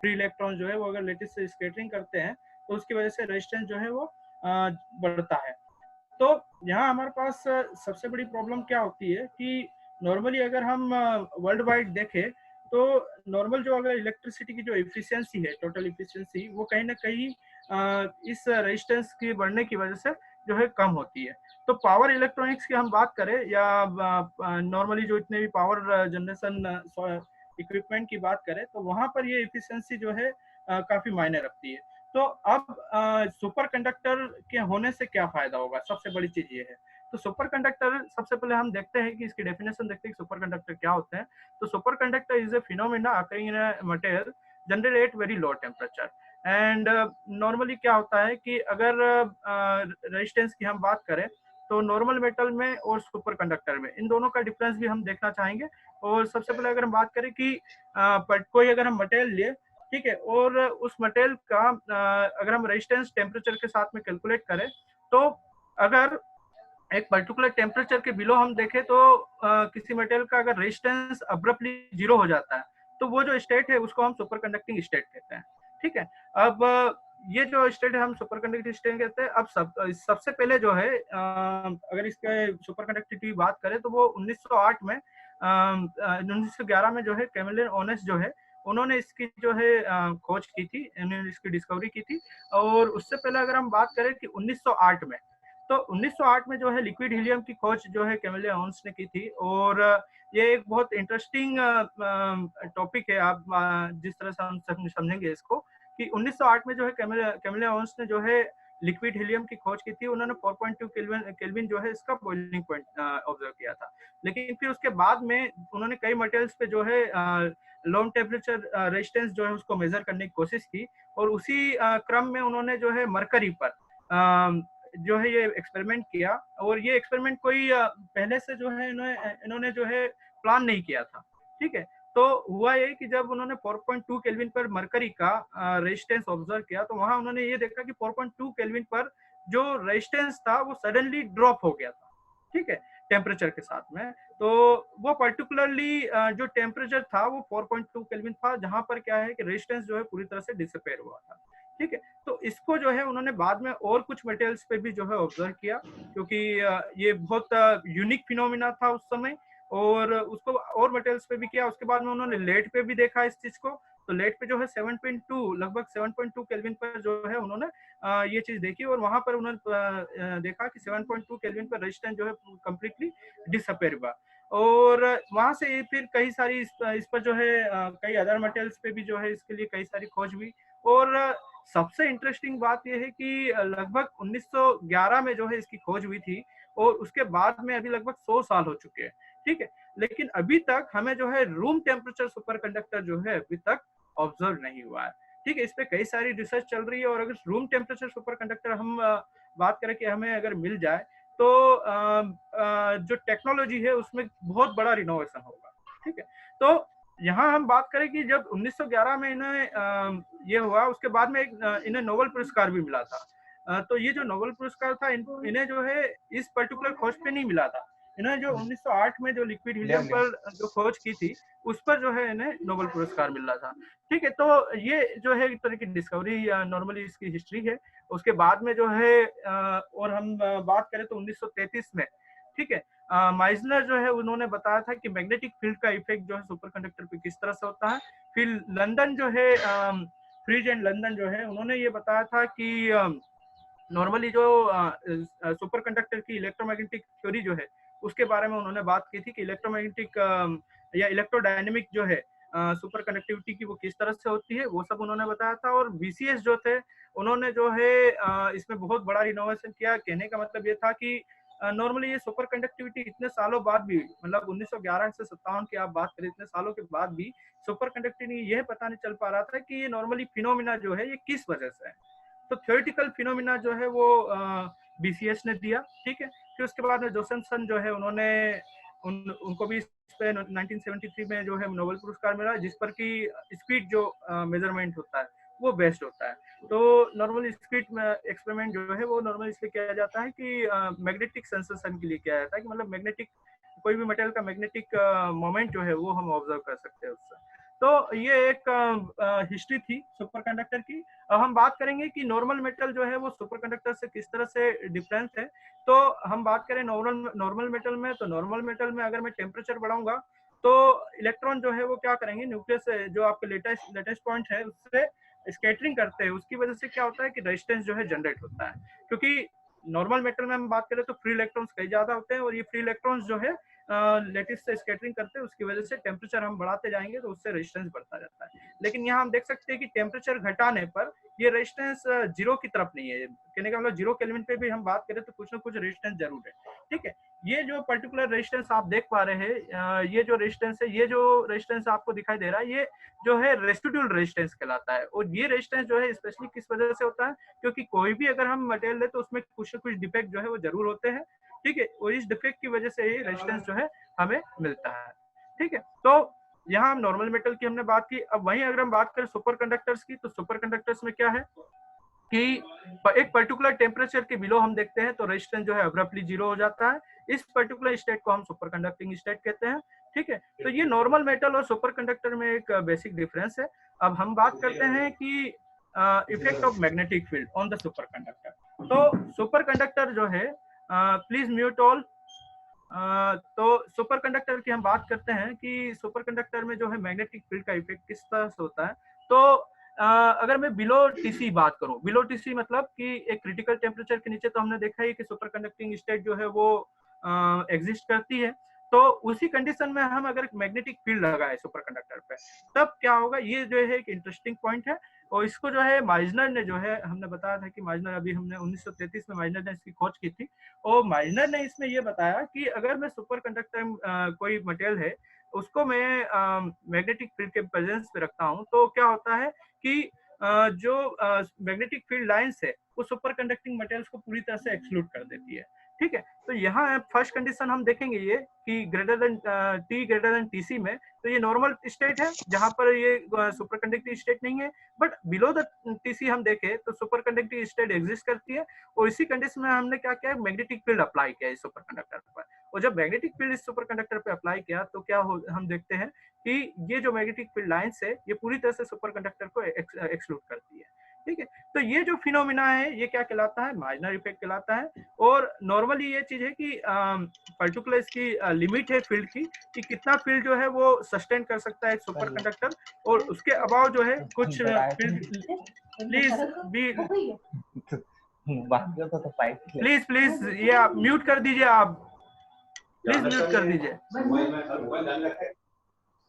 Free electron जो है वो अगर लेटिस से स्कैटरिंग करते हैं तो उसकी वजह से रेजिस्टेंस जो है वो बढ़ता है। तो यहाँ हमारे पास सबसे बड़ी प्रॉब्लम क्या होती है कि नॉर्मली अगर हम वर्ल्ड वाइड देखें तो नॉर्मल जो अगर इलेक्ट्रिसिटी की जो एफिशिएंसी है, टोटल एफिशिएंसी, वो कहीं ना कहीं इस रेजिस्टेंस के बढ़ने की वजह से जो है कम होती है। तो पावर इलेक्ट्रॉनिक्स की हम बात करें या नॉर्मली जो इतने भी पावर जनरेशन इक्विपमेंट की बात करें तो वहां पर ये एफिशिएंसी जो है काफी मायने रखती है। तो अब सुपर कंडक्टर के होने से क्या फायदा होगा, सबसे बड़ी चीज ये है। तो सुपर कंडक्टर, सबसे पहले हम देखते हैं कि इसकी डेफिनेशन देखते हैं कि सुपर कंडक्टर क्या होते हैं। तो superconductor is a phenomena occurring in a material generally at very low temperature. And normally क्या होता है कि अगर रेजिस्टेंस की हम बात करें तो नॉर्मल मेटल में और सुपर कंडक्टर में इन दोनों का डिफरेंस भी हम देखना चाहेंगे। और सबसे पहले अगर हम बात करें कि कोई अगर हम मटेरियल लिए, ठीक है, और उस मटेरियल का अगर हम रेजिस्टेंस टेम्परेचर के साथ में कैलकुलेट करें तो अगर एक पर्टिकुलर टेम्परेचर के बिलो हम देखें तो किसी मटेरियल का अगर रेजिस्टेंस अब्रप्टली जीरो हो जाता है तो वो जो स्टेट है उसको हम सुपर कंडक्टिंग स्टेट कहते हैं। ठीक है। अब ये जो स्टेट है हम सुपर कंडक्टिंग स्टेट कहते हैं। अब सबसे पहले जो है अगर इसके सुपर कंडक्टिविटी की बात करें तो वो 1908 में 1911 में जो है कैमिलियन ओनेस जो है उन्होंने इसकी जो है खोज की थी, उन्होंने इसकी डिस्कवरी की थी। और उससे पहले अगर हम बात करें कि 1908 में, तो 1908 में जो है लिक्विड हीलियम की खोज जो है कैमिलियन ओनेस ने की थी। और ये एक बहुत इंटरेस्टिंग टॉपिक है। आप जिस तरह से हम समझेंगे इसको कि 1908 में जो है कैमिलियन ओनेस ने जो है लिक्विड हीलियम की खोज की थी। उन्होंने 4.2 केल्विन जो है इसका बॉइलिंग पॉइंट ऑब्जर्व किया था। लेकिन फिर उसके बाद में उन्होंने कई मटेरियल्स पे जो है लो टेम्परेचर रेजिस्टेंस जो है उसको मेजर करने की कोशिश की। और उसी क्रम में उन्होंने जो है मरकरी पर जो है ये एक्सपेरिमेंट किया। और ये एक्सपेरिमेंट कोई पहले से जो है इन्होंने जो है प्लान नहीं किया था। ठीक है। तो हुआ ये कि जब उन्होंने 4.2 केल्विन पर मरकरी का रेजिस्टेंस ऑब्जर्व किया तो वहां उन्होंने ये देखा कि 4.2 केल्विन पर जो रेजिस्टेंस था वो सडनली ड्रॉप हो गया था। ठीक है, टेम्परेचर के साथ में। तो वो पर्टिकुलरली जो टेम्परेचर था वो 4.2 केल्विन था, जहां पर क्या है कि रेजिस्टेंस जो है पूरी तरह से डिसअपेयर हुआ था। ठीक है। तो इसको जो है उन्होंने बाद में और कुछ मटेरियल्स पे भी जो है ऑब्जर्व किया, क्योंकि ये बहुत यूनिक फिनोमिना था उस समय। और उसको और मटेरियल्स पे भी किया। उसके बाद में उन्होंने लेड पे भी देखा इस चीज को। तो लेड पे जो है 7.2 लगभग 7.2 केल्विन पर जो है उन्होंने ये चीज देखी। और वहां पर उन्होंने देखा कि 7.2 केल्विन पर रेजिस्टेंस जो है कंप्लीटली डिसअपेयर हुआ। और वहां से फिर कई सारी इस पर जो है कई अदर मटेरियल्स पे भी जो है इसके लिए कई सारी खोज हुई। और सबसे इंटरेस्टिंग बात यह है कि लगभग 1911 में जो है इसकी खोज हुई थी। और उसके बाद में अभी लगभग 100 साल हो चुके हैं। ठीक है। लेकिन अभी तक हमें जो है रूम टेम्परेचर सुपर कंडक्टर जो है अभी तक ऑब्जर्व नहीं हुआ है। ठीक है। इस पे कई सारी रिसर्च चल रही है। और अगर रूम टेम्परेचर सुपर कंडक्टर हम बात करें कि हमें अगर मिल जाए तो जो टेक्नोलॉजी है उसमें बहुत बड़ा रिनोवेशन होगा। ठीक है। तो यहाँ हम बात करें कि जब 1911 में इन्हें ये हुआ, उसके बाद में इन्हें नोबेल पुरस्कार भी मिला था। तो ये जो नोबेल पुरस्कार था इन्हें जो है इस पर्टिकुलर खोज पे नहीं मिला था। इन्हें जो 1908 में जो लिक्विड हीलियम पर जो खोज की थी उस पर जो है इन्हें नोबेल पुरस्कार मिल रहा था। ठीक है। तो ये जो है एक तरह की डिस्कवरी नॉर्मली इसकी हिस्ट्री है। उसके बाद में जो है और हम बात करें तो 1933 में, ठीक है, माइजनर जो है उन्होंने बताया था कि मैग्नेटिक फील्ड का इफेक्ट जो है सुपर कंडक्टर पे किस तरह से होता है। फिर लंदन जो है फ्रिज एंड लंदन जो है उन्होंने ये बताया था कि नॉर्मली जो सुपर कंडक्टर की इलेक्ट्रोमैग्नेटिक थ्योरी जो है उसके बारे में उन्होंने बात की थी कि इलेक्ट्रोमैग्नेटिक या इलेक्ट्रोडायनेमिक जो है सुपर कंडक्टिविटी की वो किस तरह से होती है, वो सब उन्होंने बताया था। और बीसीएस जो थे उन्होंने जो है इसमें बहुत बड़ा रिनोवेशन किया। कहने का मतलब ये था कि नॉर्मली ये सुपर कंडक्टिविटी इतने सालों बाद भी, मतलब 1911 से 57 की आप बात करें, इतने सालों के बाद भी सुपर कंडक्टिविटी यह पता नहीं चल पा रहा था कि ये नॉर्मली फिनोमिना जो है ये किस वजह से है। तो थ्योरेटिकल फिनोमिना जो है वो बीसीएस ने दिया। ठीक है। फिर उसके बाद में जोसेफसन जो है उन्होंने उनको भी इस पे 1973 में जो है नोबेल पुरस्कार मिला, जिस पर कि स्पीड जो मेजरमेंट होता है वो बेस्ट होता है। तो नॉर्मली स्पीड एक्सपेरिमेंट जो है वो नॉर्मली इसलिए किया जाता है कि मैग्नेटिक सेंसेशन के लिए किया जाता है कि मतलब मैग्नेटिक कोई भी मटेरियल का मैग्नेटिक मोमेंट जो है वो हम ऑब्जर्व कर सकते हैं उससे। तो ये एक हिस्ट्री थी सुपर कंडक्टर की। अब हम बात करेंगे कि नॉर्मल मेटल जो है वो सुपर कंडक्टर से किस तरह से डिफरेंस है। तो हम बात करें नॉर्मल मेटल में, तो नॉर्मल मेटल में अगर मैं टेम्परेचर बढ़ाऊंगा तो इलेक्ट्रॉन जो है वो क्या करेंगे, न्यूक्लियस से जो आपके लेटेस्ट पॉइंट है उससे स्कैटरिंग करते हैं। उसकी वजह से क्या होता है कि रेजिस्टेंस जो है जनरेट होता है, क्योंकि नॉर्मल मेटल में हम बात करें तो फ्री इलेक्ट्रॉन्स कई ज्यादा होते हैं, और ये फ्री इलेक्ट्रॉन्स जो है लेटिस से स्कैटरिंग करते हैं, उसकी वजह से टेम्परेचर हम बढ़ाते जाएंगे तो उससे रेजिस्टेंस बढ़ता जाता है। लेकिन यहाँ हम देख सकते हैं कि टेम्परेचर घटाने पर ये रेजिस्टेंस जीरो की तरफ नहीं है। कहने का मतलब जीरो केल्विन पे भी हम बात करें तो कुछ ना कुछ रेजिस्टेंस जरूर है। ठीक है, ये जो पर्टिकुलर रेजिस्टेंस आप देख पा रहे हैं, ये जो रेजिस्टेंस है, ये जो रेजिस्टेंस आपको दिखाई दे रहा है, ये जो है रेसिडुअल रेजिस्टेंस कहलाता है। और ये रेजिस्टेंस जो है स्पेशली किस वजह से होता है, क्योंकि कोई भी अगर हम मटेरियल ले तो उसमें कुछ ना कुछ डिफेक्ट जो है वो जरूर होते हैं। ठीक है, और इस डिफेक्ट की वजह से ही रेजिस्टेंस जो है हमें मिलता है। ठीक है, तो यहाँ हम नॉर्मल मेटल की हमने बात की। अब वहीं अगर हम बात करें सुपर कंडक्टर्स की, तो सुपर कंडक्टर्स में क्या है कि एक पर्टिकुलर टेम्परेचर के बिलो हम देखते हैं तो रेजिस्टेंस जो है अब्रप्टली जीरो हो जाता है। इस पर्टिकुलर स्टेट को हम सुपर कंडक्टिंग स्टेट कहते हैं। ठीक है, तो ये नॉर्मल मेटल और सुपर कंडक्टर में एक बेसिक डिफरेंस है। अब हम बात करते हैं कि effect of magnetic field on the super conductor. तो सुपर कंडक्टर जो है, प्लीज म्यूट ऑल। तो सुपर कंडक्टर की हम बात करते हैं कि सुपर कंडक्टर में जो है मैग्नेटिक फील्ड का इफेक्ट किस तरह से होता है। तो अगर मैं बिलो टीसी बात करूं, बिलो टीसी मतलब कि एक क्रिटिकल टेम्परेचर के नीचे, तो हमने देखा है कि सुपर कंडक्टिंग स्टेट जो है वो एग्जिस्ट करती है। तो उसी कंडीशन में हम अगर मैग्नेटिक फील्ड लगाए सुपर कंडक्टर पे, तब क्या होगा, ये जो है एक इंटरेस्टिंग पॉइंट है। और इसको जो है माइजनर ने जो है, हमने बताया था कि माइजनर, अभी हमने 1933 में माइजनर ने इसकी खोज की थी। और माइजनर ने इसमें ये बताया कि अगर मैं सुपर कंडक्टर कोई मटेरियल है उसको मैं मैग्नेटिक फील्ड के प्रेजेंस पे रखता हूँ, तो क्या होता है कि जो मैग्नेटिक फील्ड लाइंस है वो सुपर कंडक्टिंग मटेरियल्स को पूरी तरह से एक्सक्लूड कर देती है। ठीक है, तो यहाँ फर्स्ट कंडीशन हम देखेंगे ये कि greater than T greater than TC में, तो ये नॉर्मल स्टेट है जहां पर ये सुपर कंडक्टिंग स्टेट नहीं है। बट बिलो द टीसी हम देखें तो सुपर कंडक्टिंग स्टेट एग्जिस्ट करती है। और इसी कंडीशन में हमने क्या किया, मैग्नेटिक फील्ड अप्लाई किया इस सुपर कंडक्टर पर। और जब मैग्नेटिक फील्ड इस सुपर कंडक्टर पे अप्लाई किया तो क्या हो, हम देखते हैं कि ये जो मैग्नेटिक फील्ड लाइंस है ये पूरी तरह से सुपर कंडक्टर को एक्सक्लूड करती है। ठीक है, तो ये जो फिनोमिना है ये क्या कहलाता है, माइनर इफेक्ट कहलाता है। और नॉर्मली ये चीज है कि पर्टिकुलर इसकी लिमिट है फील्ड की, कि कितना फील्ड जो है वो सस्टेन कर सकता है एक सुपर कंडक्टर। और उसके अभाव जो है कुछ field, please be, please please ये आप म्यूट कर दीजिए, आप प्लीज म्यूट कर दीजिए,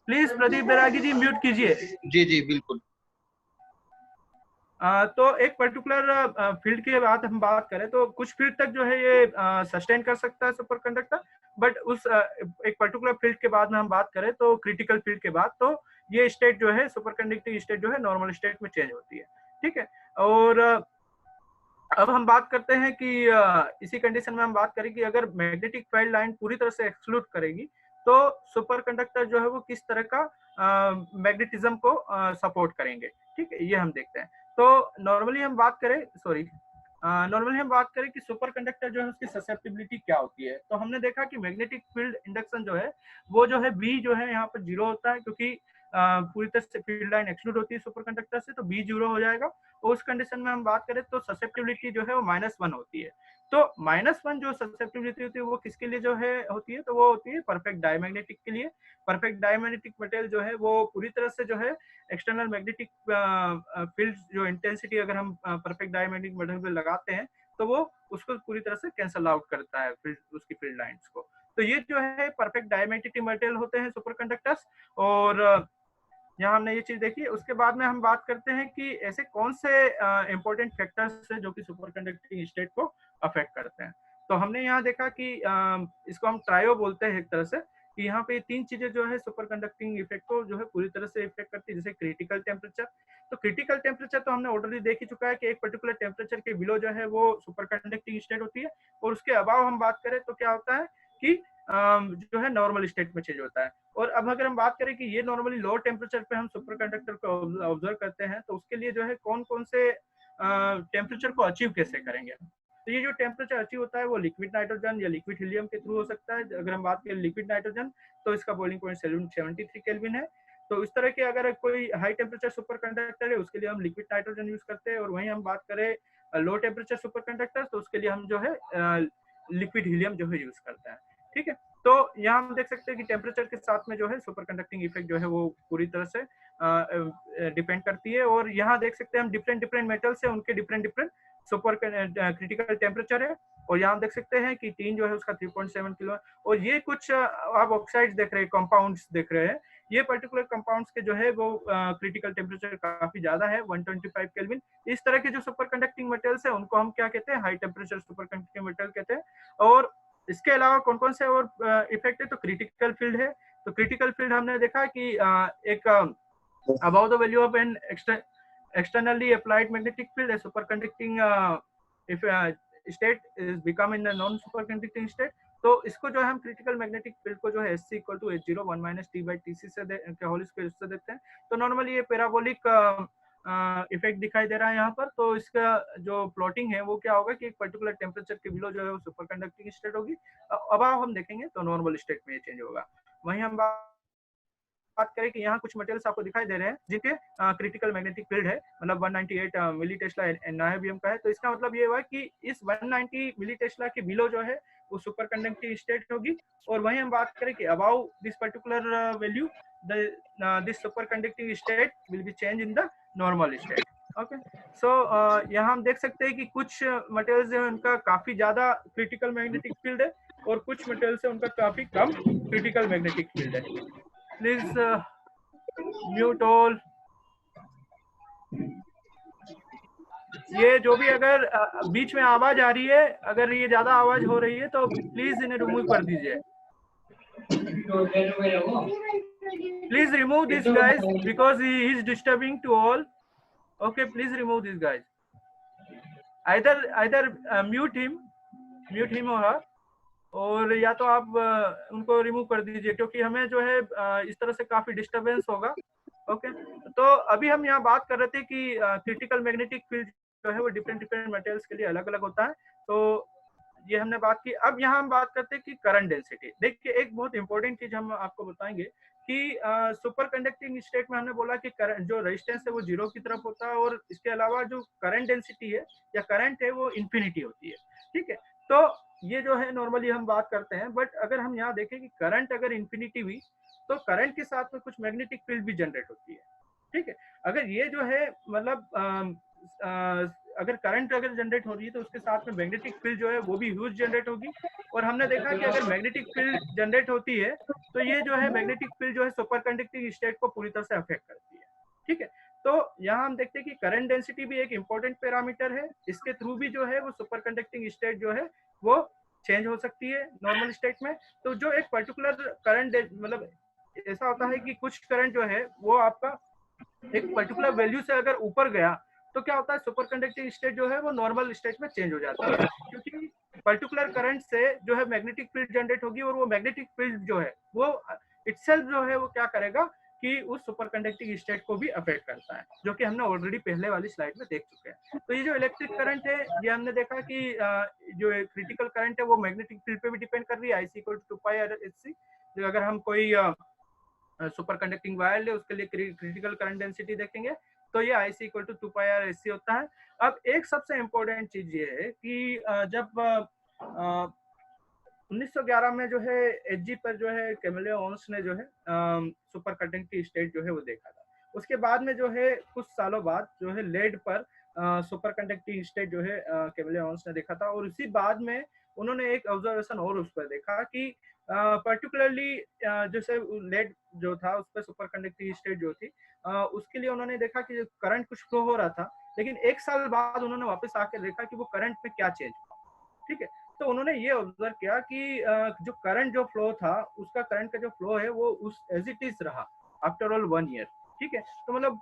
प्लीज प्रदीप बैरागी जी म्यूट कीजिए। जी जी बिल्कुल। तो एक पर्टिकुलर फील्ड की बात हम बात करें तो कुछ फील्ड तक जो है ये सस्टेन कर सकता है सुपर कंडक्टर। बट उस एक पर्टिकुलर फील्ड के बाद में हम बात करें तो क्रिटिकल फील्ड के बाद, तो ये स्टेट जो है सुपर कंडक्टिंग स्टेट जो है नॉर्मल स्टेट में चेंज होती है। ठीक है, और अब हम बात करते हैं कि इसी कंडीशन में हम बात करें कि अगर मैग्नेटिक फील्ड लाइन पूरी तरह से एक्सक्लूड करेगी तो सुपर कंडक्टर जो है वो किस तरह का मैग्नेटिज्म को सपोर्ट करेंगे। ठीक है, ये हम देखते हैं। तो नॉर्मली हम बात करें कि सुपर कंडक्टर जो है उसकी ससेप्टिबिलिटी क्या होती है, तो हमने देखा कि मैग्नेटिक फील्ड इंडक्शन जो है वो जो है बी जो है यहाँ पर जीरो होता है, क्योंकि पूरी तरह से फील्ड लाइन एक्सक्लूड होती है सुपर कंडक्टर से, तो बी जीरो हो जाएगा। और उस कंडीशन में हम बात करें तो ससेप्टिबिलिटी जो है वो -1 होती है। तो -1 जो ससेप्टिबिलिटी होती है वो किसके लिए जो है होती है, तो वो होती है परफेक्ट डायमैग्नेटिक के लिए। परफेक्ट डायमैग्नेटिक मटेरियल जो है वो पूरी तरह से जो है एक्सटर्नल मैग्नेटिक फील्ड जो इंटेंसिटी अगर हम परफेक्ट डायमैग्नेटिक मटेरियल पे लगाते हैं तो वो उसको पूरी तरह से कैंसल आउट करता है उसकी फील्ड लाइंस को। तो ये जो है परफेक्ट डायमैग्नेटिक मटेरियल होते हैं सुपर कंडक्टर्स। और यहाँ हमने ये चीज देखी। उसके बाद में हम बात करते हैं कि ऐसे कौन से इंपॉर्टेंट फैक्टर्स है जो कि सुपर कंडक्टिंग स्टेट को अफेक्ट करते हैं। तो हमने यहाँ देखा कि इसको हम ट्रायो बोलते हैं एक तरह से, कि यहाँ पे 3 चीजें जो है सुपर कंडक्टिंग इफेक्ट को जो है पूरी तरह से इफेक्ट करती है। जैसे क्रिटिकल टेम्परेचर, तो क्रिटिकल टेम्परेचर तो हमने ऑलरेडी देख ही चुका है कि एक पर्टिकुलर टेम्परेचर के बिलो जो है वो सुपर कंडक्टिंग स्टेट होती है। और उसके अभाव हम बात करें तो क्या होता है कि जो है नॉर्मल स्टेट में चेंज होता है। और अब अगर हम बात करें कि ये नॉर्मली लो टेम्परेचर पे हम सुपर कंडक्टर को ऑब्जर्व करते हैं, तो उसके लिए जो है कौन कौन से टेम्परेचर को अचीव कैसे करेंगे। तो ये जो टेम्परेचर अचीव होता है वो लिक्विड नाइट्रोजन या लिक्विड हीलियम के थ्रू हो सकता है। अगर हम बात करें लिक्विड नाइट्रोजन तो इसका बॉइलिंग पॉइंट 73 केल्विन है। तो इस तरह के अगर कोई हाई टेम्परेचर सुपर कंडक्टर है उसके लिए हम लिक्विड नाइट्रोजन यूज करते हैं, और वहीं हम बात करें लो टेम्परेचर सुपर कंडक्टर तो उसके लिए हम जो है लिक्विड हीलियम जो है यूज करते हैं। ठीक है, तो यहाँ हम देख सकते हैं कि टेम्परेचर के साथ में जो है सुपर कंडक्टिंग इफेक्ट जो है वो पूरी तरह से डिपेंड करती है। और यहाँ देख सकते हैं हम डिफरेंट डिफरेंट मेटल्स है, उनके different different super critical temperature है। और यहाँ हम देख सकते हैं कि टीन जो है उसका 3.7 किलो, और ये कुछ आप ऑक्साइड्स देख रहे हैं, कंपाउंड्स देख रहे हैं, ये पर्टिकुलर कंपाउंड्स के जो है वो क्रिटिकल टेम्परेचर काफी ज्यादा है, 125 केल्विन। इस तरह के जो सुपर कंडक्टिंग मेटल्स है उनको हम क्या कहते हैं, high temperature super conducting metal कहते हैं। और इसके अलावा कौन कौन से और इफेक्ट है, तो क्रिटिकल फील्ड है। तो क्रिटिकल फील्ड हमने देखा कि एक above the value of an externally applied magnetic field, a superconducting if state is become in a non superconducting state, तो इसको जो है हम क्रिटिकल मैग्नेटिक फील्ड को जो है SC equal to H0 1 minus T/Tc से के होल स्क्वायर से देते हैं। तो नॉर्मली ये पैराबोलिक इफेक्ट दिखाई दे रहा है यहाँ पर। तो इसका जो प्लॉटिंग है वो क्या होगा कि एक पर्टिकुलर टेम्परेचर के बिलो जो है वो सुपर कंडक्टिंग स्टेट होगी, अब हम देखेंगे तो नॉर्मल स्टेट में ये चेंज होगा। वहीं हम बात करें कि यहाँ कुछ मटेरियल्स आपको दिखाई दे रहे हैं जिनके क्रिटिकल मैग्नेटिक फील्ड है, मतलब 198 मिली टेस्ला नायोबियम का है। तो इसका मतलब ये हुआ कि इस 190 मिली टेस्ला के बिलो जो है वो सुपर कंडक्टिंग स्टेट होगी। और वहीं हम बात करें कि about this particular value this superconducting state will be change in the normal state. Okay, so यहाँ हम देख सकते हैं कि कुछ मटेरियल्स जो है उनका काफी ज्यादा क्रिटिकल मैग्नेटिक फील्ड है, और कुछ मटेरियल्स है उनका काफी कम क्रिटिकल मैग्नेटिक फील्ड है। Please mute all. ये जो भी अगर बीच में आवाज आ रही है, अगर ये ज्यादा आवाज हो रही है तो प्लीज इन्हें रिमूव कर दीजिए। Please remove this guys because he is disturbing to all. Okay, please remove this guys, either mute him or her, और या तो आप उनको रिमूव कर दीजिए, क्योंकि हमें जो है इस तरह से काफी डिस्टरबेंस होगा। ओके, तो अभी हम यहाँ बात कर रहे थे कि क्रिटिकल मैग्नेटिक फील्ड जो है वो डिफरेंट डिफरेंट मटेरियल्स के लिए अलग अलग होता है। तो ये हमने बात की। अब यहाँ हम बात करते हैं कि करंट डेंसिटी। देखिए, एक बहुत इंपॉर्टेंट चीज हम आपको बताएंगे कि सुपर कंडक्टिंग स्टेट में हमने बोला कि करंट जो रेजिस्टेंस है वो जीरो की तरफ होता है, और इसके अलावा जो करंट डेंसिटी है या करंट है वो इंफिनिटी होती है। ठीक है, तो ये जो है नॉर्मली हम बात करते हैं, बट अगर हम यहाँ देखें कि करंट अगर इंफिनिटी हुई तो करंट के साथ में कुछ मैग्नेटिक फील्ड भी जनरेट होती है। ठीक है, अगर ये जो है मतलब अगर करंट अगर जनरेट हो रही है तो उसके साथ में मैग्नेटिक फील्ड जो है वो भी ह्यूज जनरेट होगी। और हमने देखा कि अगर मैग्नेटिक फील्ड जनरेट होती है तो ये जो है मैग्नेटिक फील्ड जो है सुपर कंडक्टिंग स्टेट को पूरी तरह से अफेक्ट करती है। ठीक है, तो यहाँ हम देखते हैं कि करंट डेंसिटी भी एक इंपॉर्टेंट पैरामीटर है, इसके थ्रू भी जो है वो सुपर कंडक्टिंग स्टेट जो है वो चेंज हो सकती है नॉर्मल स्टेट में। तो जो एक पर्टिकुलर करंट मतलब ऐसा होता है कि कुछ करंट जो है वो आपका एक पर्टिकुलर वैल्यू से अगर ऊपर गया तो क्या होता है, सुपर कंडक्टिंग स्टेट जो है वो नॉर्मल स्टेट में चेंज हो जाता है, क्योंकि पर्टिकुलर करंट से जो है मैग्नेटिक फील्ड जनरेट होगी, और वो मैग्नेटिक फील्ड जो है वो इटसेल्फ जो है वो क्या करेगा कि उस सुपर कंडक्टिंग स्टेट को भी अफेक्ट करता है, जो कि हमने ऑलरेडी पहले वाली स्लाइड में देख चुके हैं। तो ये जो इलेक्ट्रिक करंट है ये हमने देखा कि जो क्रिटिकल करंट है वो मैग्नेटिक फील्ड पे भी डिपेंड कर रही है, IC = 2πr/hc। अगर हम कोई सुपर कंडक्टिंग वायर है उसके लिए क्रिटिकल करंट डेंसिटी देखेंगे तो ये IC = 2πr/hc होता है। अब एक सबसे इम्पोर्टेंट चीज ये है कि जब 1911 में जो है Hg पर जो है कैमिलिओन्स ने जो है सुपर कंडक्टिंग स्टेट जो है वो देखा था। उसके बाद में जो है कुछ सालों बाद जो है लेड पर सुपर कंडक्टिंग स्टेट जो है कैमिलिओन्स ने देखा था, और उसी बाद में उन्होंने एक ऑब्जर्वेशन और उस पर देखा कि पर्टिकुलरली जैसे लेड जो था उस पर सुपर कंडक्टिंग स्टेट जो थी उसके लिए उन्होंने देखा कि करंट कुछ फ्लो हो रहा था, लेकिन एक साल बाद उन्होंने वापस आकर देखा कि वो करंट में क्या चेंज हुआ। ठीक है, तो उन्होंने ये ऑब्जर्व किया कि जो करंट जो फ्लो था उसका करंट का जो फ्लो है वो उस एज इट इज रहा आफ्टर ऑल 1 ईयर। ठीक है, तो मतलब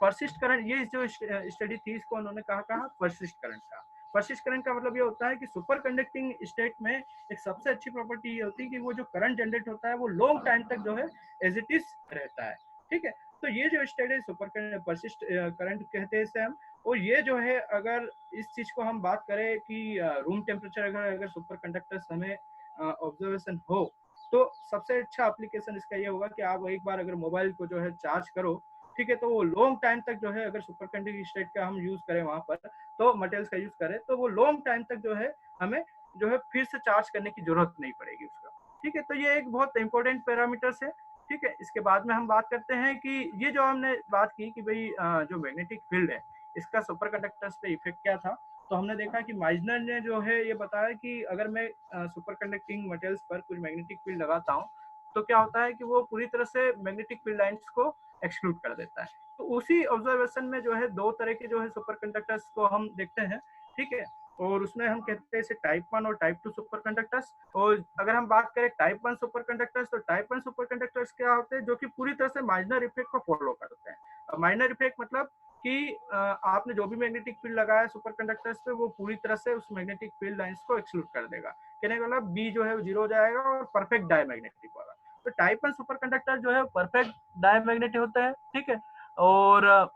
परसिस्ट करंट, ये जो स्टडी थी इसको उन्होंने कहा परसिस्ट करंट का। परसिस्ट करंट का मतलब ये होता है कि सुपर कंडक्टिंग स्टेट में एक सबसे अच्छी प्रॉपर्टी ये होती है कि वो जो करंट जनरेट होता है वो लॉन्ग टाइम तक जो है एज इट इज रहता है। ठीक है, तो ये जो स्टेट है सुपर परसिस्ट करंट कहते हैं इसे हम। और ये जो है अगर इस चीज को हम बात करें कि रूम टेम्परेचर अगर सुपर कंडक्टर्स हमें ऑब्जर्वेशन हो तो सबसे अच्छा एप्लीकेशन इसका ये होगा कि आप एक बार अगर मोबाइल को जो है चार्ज करो, ठीक है, तो वो लॉन्ग टाइम तक जो है, अगर सुपर कंडक्टिंग स्टेट का हम यूज करें वहां पर, तो मटेरियल्स का यूज करें, तो वो लॉन्ग टाइम तक जो है हमें जो है फिर से चार्ज करने की जरूरत नहीं पड़ेगी उसका। ठीक है, तो ये एक बहुत इंपॉर्टेंट पैरामीटर्स है। ठीक है, इसके बाद में हम बात करते हैं कि ये जो हमने बात की कि भाई जो मैग्नेटिक फील्ड है इसका सुपर कंडक्टर्स पे इफेक्ट क्या था, तो हमने देखा कि माइजनर ने जो है ये बताया कि अगर मैं सुपर कंडक्टिंग मटेरियल्स पर कुछ मैग्नेटिक फील्ड लगाता हूँ, तो क्या होता है कि वो पूरी तरह से मैग्नेटिक फील्ड लाइंस को एक्सक्लूड कर देता है। तो उसी ऑब्जर्वेशन में जो है दो तरह के जो है सुपर कंडक्टर्स को हम देखते हैं। ठीक है, और उसमें हम कहते हैं इसे टाइप 1 और टाइप 2 सुपर कंडक्टर्स। और अगर हम बात करें टाइप 1 सुपर कंडक्टर्स, तो टाइप 1 सुपर कंडक्टर्स क्या होते हैं, जो कि पूरी तरह से माइनर इफेक्ट को फॉलो करते हैं। माइनर इफेक्ट मतलब कि आपने जो भी मैग्नेटिक फील्ड लगाया सुपर कंडक्टर्स पे, वो पूरी तरह से उस मैग्नेटिक फील्ड लाइंस को एक्सक्लूड कर देगा। कहने का मतलब बी जो है वो जीरो हो जाएगा और परफेक्ट डायमैग्नेटिक होगा। तो टाइप 1 सुपर कंडक्टर जो है परफेक्ट डायमैग्नेटिक होता है। ठीक है, और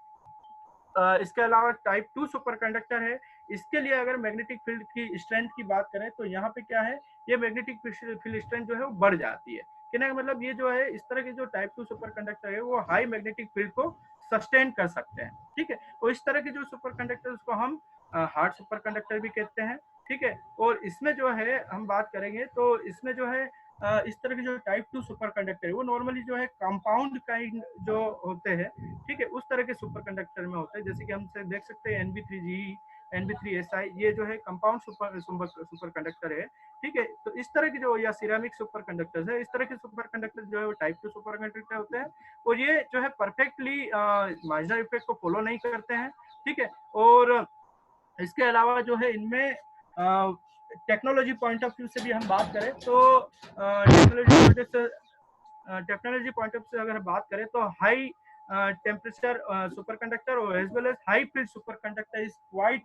इसके अलावा टाइप 2 सुपर कंडक्टर है। इसके लिए अगर मैग्नेटिक फील्ड की स्ट्रेंथ की बात करें, तो यहाँ पे क्या है, ये मैग्नेटिक फील्ड स्ट्रेंथ जो है वो बढ़ जाती है। कहने का मतलब ये जो है, इस तरह के जो टाइप 2 सुपर कंडक्टर है वो हाई मैग्नेटिक फील्ड को सस्टेन कर सकते हैं। ठीक है, और इस तरह के जो सुपर कंडक्टर उसको हम हार्ड सुपर कंडक्टर भी कहते हैं। ठीक है, और इसमें जो है हम बात करेंगे, तो इसमें जो है इस तरह के जो टाइप 2 सुपर कंडक्टर है वो नॉर्मली जो है कंपाउंड काइंड जो होते हैं, ठीक है, उस तरह के सुपर कंडक्टर में होते हैं। जैसे कि हम देख सकते हैं NB3G, NB3Si, ये जो है कंपाउंड सुपर कंडक्टर है। ठीक है, तो इस तरह के जो या सिरेमिक सुपर कंडक्टर्स है, इस तरह के सुपर कंडक्टर जो है वो टाइप 2 सुपर कंडक्टर होते हैं। और ये जो है परफेक्टली माइजनर इफेक्ट को फॉलो नहीं करते हैं। ठीक है, और इसके अलावा जो है इनमें टेक्नोलॉजी पॉइंट ऑफ व्यू से भी हम बात करें, तो टेक्नोलॉजी पॉइंट ऑफ व्यू से अगर बात करें, तो हाई टेम्परेचर सुपर कंडक्टर और as well as high field superconductor is quite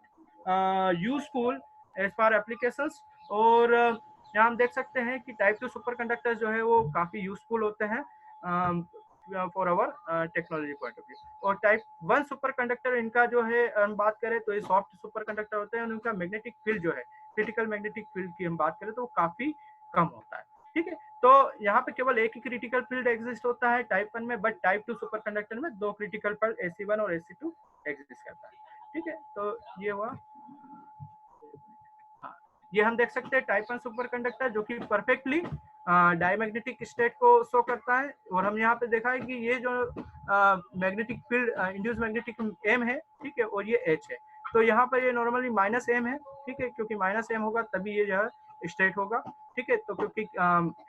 useful as far applications. और यहाँ हम देख सकते हैं कि टाइप 2 सुपर कंडक्टर जो है वो काफी यूजफुल होते हैं for our technology point of view. और टाइप 1 सुपर कंडक्टर, इनका जो है हम बात करें तो ये सॉफ्ट सुपर कंडक्टर होते हैं, उनका मैग्नेटिक फील्ड जो है, क्रिटिकल मैग्नेटिक फील्ड की हम बात करें तो वो काफी कम होता है। ठीक है, तो यहाँ पे केवल एक ही क्रिटिकल फील्ड एग्जिस्ट होता है टाइप 1 में, बट टाइप 2 सुपर कंडक्टर में दो क्रिटिकल फील्ड AC1 और AC2 एग्जिस्ट करता है। ठीक है, तो ये हुआ। हाँ, ये हम देख सकते हैं टाइप 1 सुपर कंडक्टर जो कि परफेक्टली डायमैग्नेटिक स्टेट को शो करता है। और हम यहाँ पे देखा है कि ये जो magnetic field induce magnetic M है, ठीक है, और ये H है। तो यहाँ पर ये नॉर्मली -M है। ठीक है, क्योंकि -M होगा तभी ये जो है स्टेट होगा। ठीक है, तो क्योंकि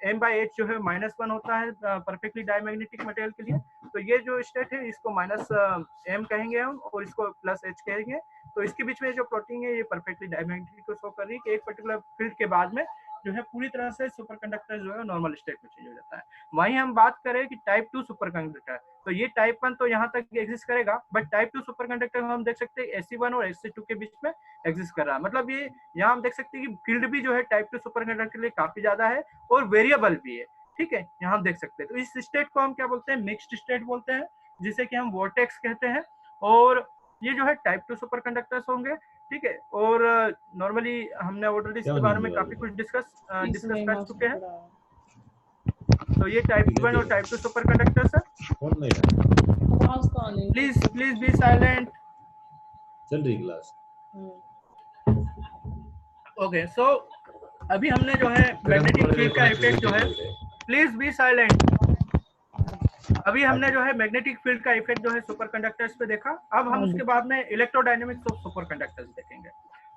M/H जो है -1 होता है परफेक्टली डायमैग्नेटिक मटेरियल के लिए, तो ये जो स्टेट है इसको -M कहेंगे हम और इसको +H कहेंगे। तो इसके बीच में जो प्लॉटिंग है ये परफेक्टली डायमैग्नेटिक को शो कर रही है कि एक पर्टिकुलर फील्ड के बाद में जो है पूरी तरह से सुपर कंडक्टर जो है नॉर्मल स्टेट में चेंज हो जाता है। वहीं हम बात करें कि टाइप 2 सुपर कंडक्टर, तो ये टाइप 1 तो यहाँ तक एग्जिस्ट करेगा, बट टाइप 2 सुपर कंडक्टर हम देख सकते हैं AC1 और AC2 के बीच में एग्जिस्ट कर रहा है। मतलब ये यहाँ हम देख सकते हैं कि फील्ड भी जो है टाइप 2 सुपर कंडक्टर के लिए काफी ज्यादा है और वेरिएबल भी है। ठीक है, यहाँ हम देख सकते हैं। तो इस स्टेट को हम क्या बोलते हैं, मिक्स्ड स्टेट बोलते हैं, जिसे कि हम वोर्टेक्स कहते हैं। और ये जो है टाइप 2 सुपर कंडक्टर्स होंगे। ठीक है, और नॉर्मली हमने ऑर्डर इसके बारे में काफी कुछ डिस्कस कर चुके हैं। तो ये टाइप 1 और टाइप 2 सुपर कंडक्टर्स है। Please be silent. चल रही क्लास। ओके, सो अभी हमने जो है मैग्नेटिक फील्ड का इफेक्ट जो है, प्लीज बी साइलेंट। अभी हमने जो है मैग्नेटिक फील्ड का इफेक्ट जो है सुपर कंडक्टर्स पे देखा। अब हम उसके बाद में इलेक्ट्रोडायनेमिक्स ऑफ सुपर कंडक्टर्स देखेंगे।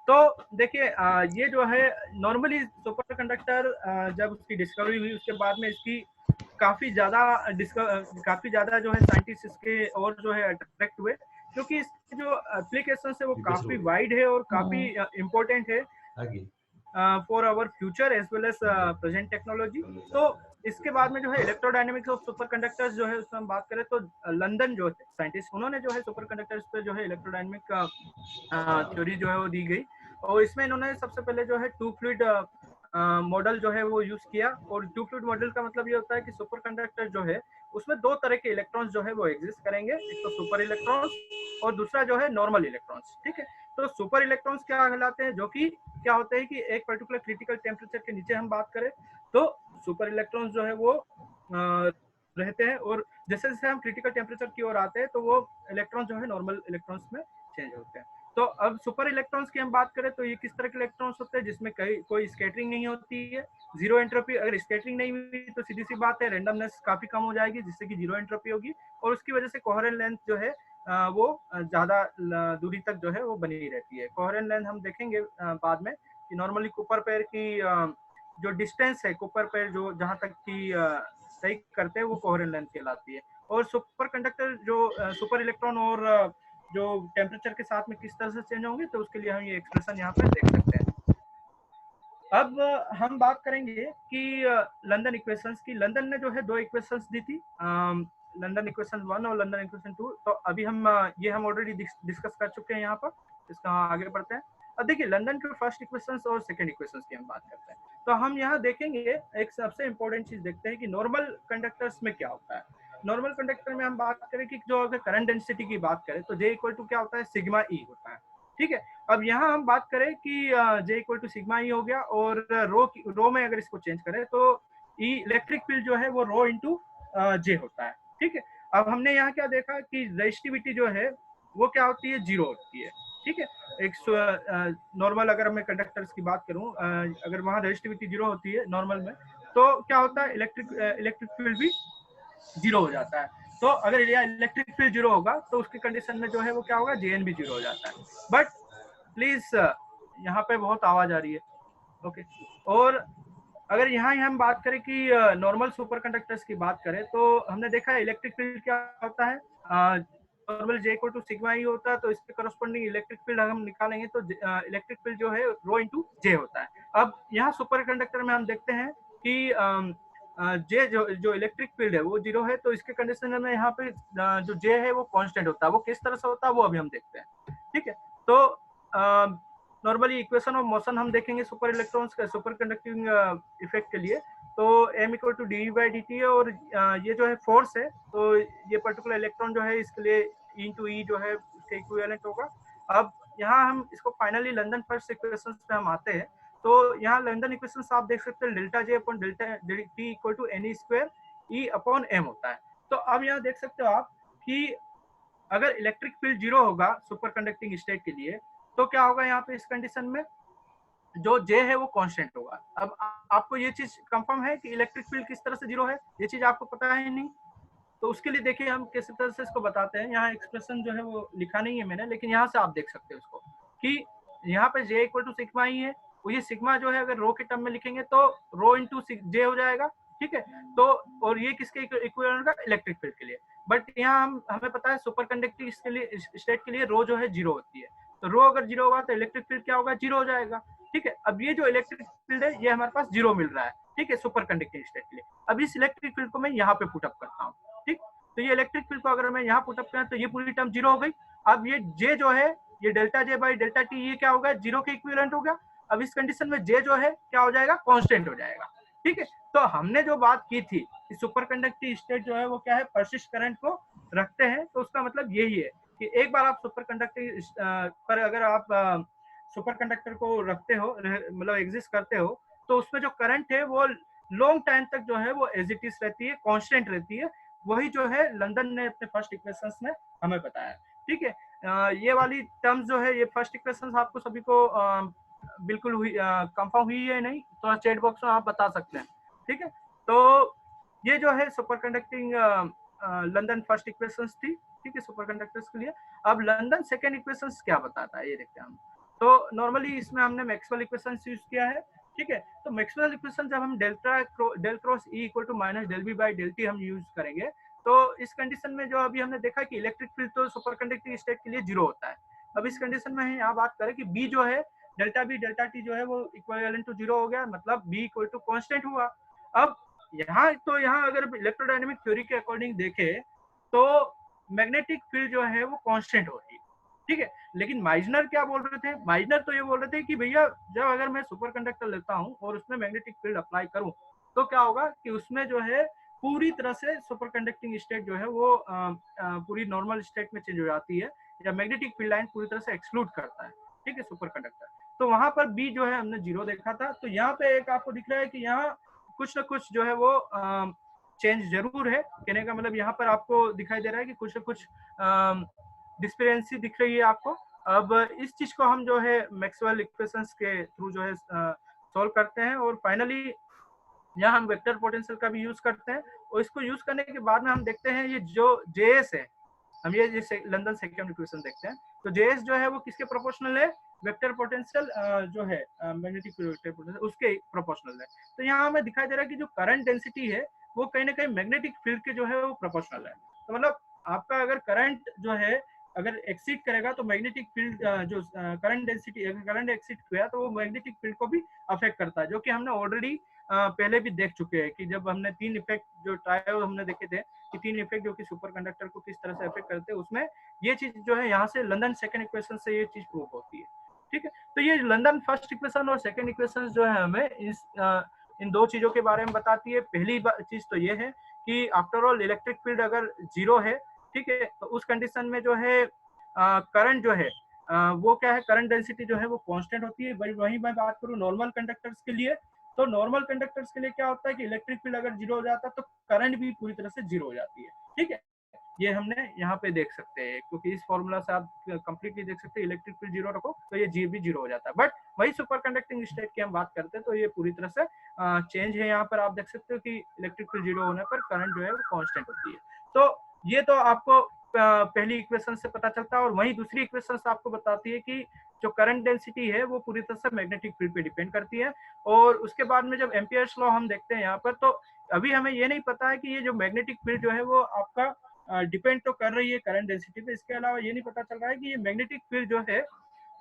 तो देखिए ये जो है नॉर्मली सुपर कंडक्टर जब उसकी डिस्कवरी हुई उसके बाद में इसकी काफी ज्यादा जो है साइंटिस्ट इसके और जो है अट्रैक्ट हुए, क्योंकि इसके जो एप्लीकेशन है वो काफी वाइड है और काफी इम्पोर्टेंट है for our future as well as present technology. तो इसके बाद में जो है इलेक्ट्रोडायनेमिक्स ऑफ सुपर कंडक्टर्स जो है उसमें हम बात करें तो लंदन जो साइंटिस्ट उन्होंने जो है सुपर कंडक्टर्स पे जो है इलेक्ट्रोडायनेमिक का थ्योरी जो है वो दी गई। और इसमें इन्होंने सबसे पहले जो है टू फ्लूइड मॉडल जो है वो यूज किया। और टू फ्लूइड मॉडल का मतलब ये होता है कि सुपर कंडक्टर जो है उसमें दो तरह के इलेक्ट्रॉन्स जो है वो एग्जिस्ट करेंगे, एक तो सुपर इलेक्ट्रॉन्स और दूसरा जो है नॉर्मल इलेक्ट्रॉन्स। ठीक है, तो सुपर इलेक्ट्रॉन्स क्या कहलाते हैं, जो कि क्या होते हैं कि एक पर्टिकुलर क्रिटिकल टेम्परेचर के नीचे हम बात करें तो सुपर इलेक्ट्रॉन्स जो है वो रहते हैं, और जैसे जैसे हम क्रिटिकल टेम्परेचर की ओर आते हैं तो वो इलेक्ट्रॉन जो है नॉर्मल इलेक्ट्रॉन्स में चेंज होते हैं। तो अब सुपर इलेक्ट्रॉन्स की हम बात करें तो ये किस तरह के इलेक्ट्रॉन्स होते हैं जिसमें कोई स्कैटरिंग नहीं होती है, जीरो एंट्रोपी। अगर स्कैटरिंग नहीं हुई तो सीधी सी बात है रैंडमनेस काफी कम हो जाएगी, जिससे कि जीरो एंट्रोपी होगी, और उसकी वजह से कोहेरेंट लेंथ जो है वो ज्यादा दूरी तक जो है वो बनी रहती है। कोहेरेंट लेंथ हम देखेंगे बाद में कि नॉर्मली कुपर पेयर की जो डिस्टेंस है, कुपर पेयर जो जहां तक की तय करते हैं वो कोहेरेंट लेंथ कहलाती है। और सुपर कंडक्टर जो सुपर इलेक्ट्रॉन और जो टेम्परेचर के साथ में किस तरह से चेंज होंगे, तो उसके लिए हम ये एक्सप्रेशन यहाँ पे देख सकते हैं। अब हम बात करेंगे कि लंदन इक्वेशंस की। लंदन ने जो है दो इक्वेशंस दी थी, लंदन इक्वेशन 1 और लंदन इक्वेशन 2। तो अभी हम ये हम ऑलरेडी डिस्कस कर चुके हैं यहाँ पर, इसका आगे बढ़ते हैं। अब देखिए लंदन के फर्स्ट इक्वेशंस और सेकंड इक्वेशंस की हम बात करते हैं। तो हम यहाँ देखेंगे एक सबसे इंपॉर्टेंट चीज देखते हैं कि नॉर्मल कंडक्टर्स में क्या होता है। नॉर्मल कंडक्टर में हम बात करें कि जो अगर करंट डेंसिटी की बात करें तो जे इक्वल टू क्या होता है, सिग्मा ई होता है। ठीक है, अब यहाँ हम बात करें कि जे इक्वल टू सिग्मा ई हो गया, और रो में अगर इसको चेंज करें तो ई इलेक्ट्रिक फील्ड जो है वो रो इंटू जे होता है। ठीक है, अब हमने यहाँ क्या देखा कि रेजिस्टिविटी जो है वो क्या होती है, जीरो होती है। ठीक है, एक नॉर्मल अगर मैं कंडक्टर्स की बात करूं, अगर वहां रेजिस्टिविटी जीरो होती है नॉर्मल में, तो क्या होता है, इलेक्ट्रिक फील्ड भी जीरो हो जाता है। तो अगर इलेक्ट्रिक फील्ड जीरो होगा तो उसकी कंडीशन में जो है वो क्या होगा, जेएन भी जीरो हो जाता है। बट प्लीज यहाँ पे बहुत आवाज आ रही है। ओके, और अगर यहाँ हम बात करें कि नॉर्मल सुपर कंडक्टर्स की बात करें तो हमने देखा है इलेक्ट्रिक फील्ड क्या होता है, normal J equal to sigma E होता है, तो इसके करस्पॉन्डिंग इलेक्ट्रिक फील्ड हम निकालेंगे तो इलेक्ट्रिक फील्ड जो है रो इंटू जे होता है। अब यहाँ सुपर कंडक्टर में हम देखते हैं कि जे जो इलेक्ट्रिक फील्ड है वो जीरो है, तो इसके कंडीशन में यहाँ पे जो जे है वो कांस्टेंट होता है। वो किस तरह से होता है वो अभी हम देखते हैं। ठीक है, तो नॉर्मली इक्वेशन ऑफ मोशन हम देखेंगे सुपर इलेक्ट्रॉन्स का सुपर कंडक्टिंग इफेक्ट के लिए, तो m equal to D by D T है, और ये जो है फोर्स है, तो ये पर्टिकुलर इलेक्ट्रॉन जो है इसके लिए ई इंटू ई जो है उसके इक्विवेलेंट होगा। अब यहाँ हम इसको फाइनली लंदन फर्स्ट इक्वेशंस पे हम आते हैं, तो यहाँ लंदन इक्वेशंस आप देख सकते हैं delta J upon delta T equal to N square E upon M होता है। तो अब यहाँ देख सकते हो आप कि अगर इलेक्ट्रिक फील्ड जीरो होगा सुपर कंडक्टिंग स्टेट के लिए, तो क्या होगा यहाँ पे इस कंडीशन में, जो जे है वो कांस्टेंट होगा। अब आपको ये चीज कंफर्म है कि इलेक्ट्रिक फील्ड किस तरह से जीरो है, ये चीज आपको पता है नहीं? तो उसके लिए देखिए हम किस तरह से इसको बताते हैं। यहाँ एक्सप्रेशन जो है वो लिखा नहीं है मैंने, लेकिन यहाँ से आप देख सकते हो उसको कि यहाँ पे जे इक्वल टू सिग्मा ही है, वो ये सिग्मा जो है अगर रो के टर्म में लिखेंगे तो रो इंटू जे हो जाएगा। ठीक है, तो और ये किसके इक्विवेलेंट होगा, इलेक्ट्रिक फील्ड के लिए। बट यहाँ हमें पता है सुपर कंडक्टिंग स्टेट के लिए रो जो है जीरो होती है, तो रो अगर जीरो होगा तो इलेक्ट्रिक फील्ड क्या होगा, जीरो हो जाएगा। ठीक है, अब ये जो इलेक्ट्रिक फील्ड है ये हमारे पास जीरो मिल रहा है। ठीक है, सुपर कंडक्टिंग स्टेट के लिए। अब इस इलेक्ट्रिक फील्ड को मैं यहाँ पे पुटअप करता हूँ। ठीक, तो ये इलेक्ट्रिक फील्ड को अगर मैं यहाँ पुटअप करें तो ये पूरी टर्म जीरो हो गई। अब ये जे जो है, ये delta J by delta T, ये क्या होगा, जीरो के इक्विवेलेंट हो गया। अब इस कंडीशन में जे जो है क्या हो जाएगा, कांस्टेंट हो जाएगा। ठीक है, तो हमने जो बात की थी कि सुपर कंडक्टिंग स्टेट जो है वो क्या है, परसिस्ट करंट को रखते हैं, तो उसका मतलब यही है कि एक बार आप सुपर कंडक्टिंग पर अगर आप सुपर कंडक्टर को रखते हो, मतलब एग्जिस्ट करते हो, तो उसमें जो करंट है वो लॉन्ग टाइम तक जो है वो एज इट इज रहती है, कांस्टेंट रहती है। वही जो है लंदन ने अपने फर्स्ट इक्वेशंस में हमें बताया। ठीक है, ये वाली टर्म्स जो है, ये फर्स्ट इक्वेशंस आपको सभी को बिल्कुल हुई कंफर्म हुई है नहीं, तो चैट बॉक्स में आप बता सकते हैं। ठीक है, तो ये जो है super conducting London first equations थी। ठीक है, सुपर कंडक्टर्स के लिए। अब लंदन सेकेंड इक्वेशंस क्या बताता है ये देखते हैं हम। तो नॉर्मली इसमें हमने मैक्सवेल इक्वेशंस यूज किया है। ठीक है, तो मैक्सवेल इक्वेशन जब हम del cross E equal to minus del B by del T हम यूज करेंगे, तो इस कंडीशन में जो अभी हमने देखा कि इलेक्ट्रिक फील्ड तो सुपर कंडक्टिंग स्टेट के लिए जीरो होता है। अब इस कंडीशन में यहाँ बात करें कि बी जो है, डेल्टा बी डेल्टा टी जो है वो इक्विवेलेंट टू जीरो हो गया, मतलब बी इक्वल टू कांस्टेंट हुआ। अब यहाँ अगर इलेक्ट्रोडायनेमिक थ्योरी के अकॉर्डिंग देखे तो मैग्नेटिक फील्ड जो है वो कांस्टेंट होती है। ठीक है, लेकिन माइजनर क्या बोल रहे थे, माइजनर तो ये बोल रहे थे कि भैया जब अगर मैं सुपर कंडक्टर लेता हूँ और उसमें मैग्नेटिक फील्ड अप्लाई करूँ तो क्या होगा कि उसमें जो है पूरी तरह से सुपर कंडक्टिंग स्टेट जो है वो पूरी नॉर्मल स्टेट में चेंज हो जाती है, या मैग्नेटिक फील्ड लाइन पूरी तरह से एक्सक्लूड करता है। ठीक है, सुपर कंडक्टर। तो वहां पर बी जो है हमने जीरो देखा था, तो यहाँ पे एक आपको दिख रहा है कि यहाँ कुछ ना कुछ जो है वो चेंज जरूर है। कहने का मतलब यहाँ पर आपको दिखाई दे रहा है कि कुछ ना कुछ डिस्पेरेंसी दिख रही है आपको। अब इस चीज को हम जो है मैक्सवेल इक्वेशंस के थ्रू जो है सॉल्व करते हैं, और फाइनली यहाँ हम वेक्टर पोटेंशियल का भी यूज करते हैं। और इसको यूज करने के बाद में हम देखते हैं ये जो जेएस है, हम ये लंदन सेकंड इक्वेशन देखते हैं, तो जेएस जो है वो किसके प्रोपोर्शनल है, वेक्टर पोटेंशियल जो है मैग्नेटिक वेक्टर पोटेंशियल उसके प्रोपोर्शनल है। तो यहाँ हमें दिखाई दे रहा है कि जो करंट डेंसिटी है वो कहीं ना कहीं मैग्नेटिक फील्ड के जो है वो प्रोपोर्शनल है। तो मतलब आपका अगर करंट जो है अगर एक्सीड करेगा तो मैग्नेटिक फील्ड जो करंट डेंसिटी अगर करंट एक्सीड किया तो वो मैग्नेटिक फील्ड को भी अफेक्ट करता है, जो कि हमने ऑलरेडी पहले भी देख चुके हैं कि जब हमने 3 इफेक्ट जो ट्रायल हमने देखे थे कि 3 इफेक्ट जो कि सुपर कंडक्टर को किस तरह से अफेक्ट करते हैं, उसमें ये चीज जो है यहाँ से लंदन सेकंड इक्वेशन से ये चीज प्रूव होती है। ठीक है, तो ये लंदन फर्स्ट इक्वेशन और सेकंड इक्वेशन जो है हमें इन दो चीजों के बारे में बताती है। पहली चीज तो ये है कि आफ्टर ऑल इलेक्ट्रिक फील्ड अगर जीरो है, ठीक है, तो उस कंडीशन में जो है करंट जो है वो क्या है, करंट डेंसिटी जो है वो कांस्टेंट होती है। वहीं मैं बात करूँ नॉर्मल कंडक्टर्स के लिए, तो नॉर्मल कंडक्टर्स के लिए क्या होता है कि इलेक्ट्रिक फील्ड अगर जीरो हो जाता है तो करंट भी पूरी तरह से जीरो हो जाती है। ठीक है, ये हमने यहाँ पे देख सकते हैं, क्योंकि इस फॉर्मूला से आप कंप्लीटली देख सकते हैं इलेक्ट्रिक फील्ड जीरो रखो तो ये जी भी जीरो हो जाता है। बट वही सुपर कंडक्टिंग स्टेट की हम बात करते हैं तो ये पूरी तरह से चेंज है। यहाँ पर आप देख सकते हो कि इलेक्ट्रिक फील्ड जीरो होने पर करंट जो है वो कांस्टेंट होती है। तो ये तो आपको पहली इक्वेशन से पता चलता है, और वही दूसरी इक्वेशन आपको बताती है कि जो करंट डेंसिटी है वो पूरी तरह से मैग्नेटिक फील्ड पे डिपेंड करती है। और उसके बाद में जब एम्पियर्स लॉ हम देखते हैं यहाँ पर, तो अभी हमें ये नहीं पता है कि ये जो मैग्नेटिक फील्ड जो है वो आपका डिपेंड तो कर रही है करंट डेंसिटी पे, इसके अलावा ये नहीं पता चल रहा है कि ये मैग्नेटिक फील्ड जो है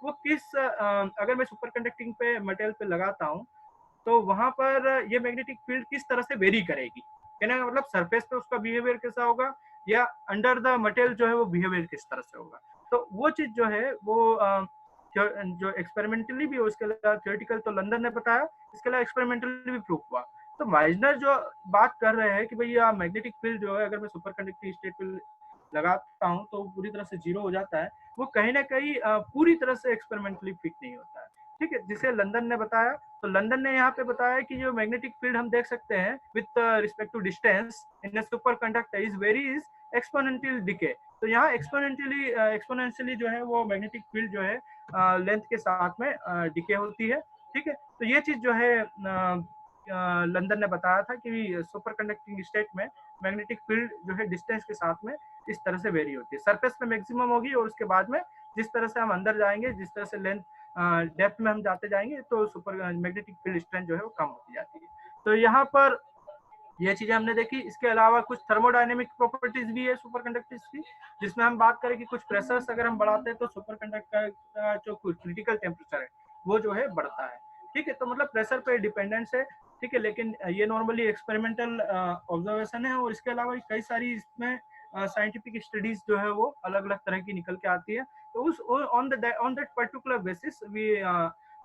वो किस अगर मैं सुपर कंडक्टिंग पे मटेरियल पे लगाता हूँ तो वहां पर ये मैग्नेटिक फील्ड किस तरह से वेरी करेगी। कहने का मतलब सरफेस पे उसका बिहेवियर कैसा होगा या अंडर द मटेरियल जो है वो बिहेवियर किस तरह से होगा। तो वो चीज जो है वो जो एक्सपेरिमेंटली भी हो, उसके अलावा थियोरेटिकल तो लंदन ने बताया, इसके अलावा एक्सपेरिमेंटली भी प्रूफ हुआ। तो माइजनर जो बात कर रहे हैं कि भैया मैग्नेटिक फील्ड जो है अगर मैं सुपर कंडक्टिंग स्टेट पे लगाता हूँ तो पूरी तरह से जीरो हो जाता है, वो कहीं ना कहीं पूरी तरह से एक्सपेरिमेंटली फिट नहीं होता है। ठीक है, जिसे लंदन ने बताया, तो लंदन ने यहाँ पे बताया कि जो मैग्नेटिक फील्ड हम देख सकते हैं with respect to distance in superconductor is very exponential decay. तो यहाँ एक्सपोनेंशियली जो है वो मैग्नेटिक फील्ड जो है लेंथ के साथ में डिके होती है। ठीक है, तो ये चीज जो है लंदन ने बताया था कि सुपर कंडक्टिंग स्टेट में मैग्नेटिक फील्ड जो है डिस्टेंस के साथ में इस तरह से वेरी होती है। सरफेस पे मैक्सिमम होगी और उसके बाद में जिस तरह से हम अंदर जाएंगे, जिस तरह से लेंथ डेप्थ में हम जाते जाएंगे, तो सुपर मैग्नेटिक फील्ड स्ट्रेंथ जो है वो कम होती जाती है। तो यहाँ पर ये चीजें हमने देखी। इसके अलावा कुछ थर्मोडायनेमिक प्रॉपर्टीज भी है सुपर कंडक्टर्स की, जिसमें हम बात करें कि कुछ प्रेशर्स अगर हम बढ़ाते हैं तो सुपर कंडक्टर का जो क्रिटिकल टेम्परेचर है वो जो है बढ़ता है। ठीक है, तो मतलब प्रेशर पे डिपेंडेंस है। ठीक है, लेकिन ये नॉर्मली एक्सपेरिमेंटल ऑब्जर्वेशन है, और इसके अलावा कई सारी इसमें साइंटिफिक स्टडीज जो है वो अलग अलग तरह की निकल के आती है। तो उस on that particular basis we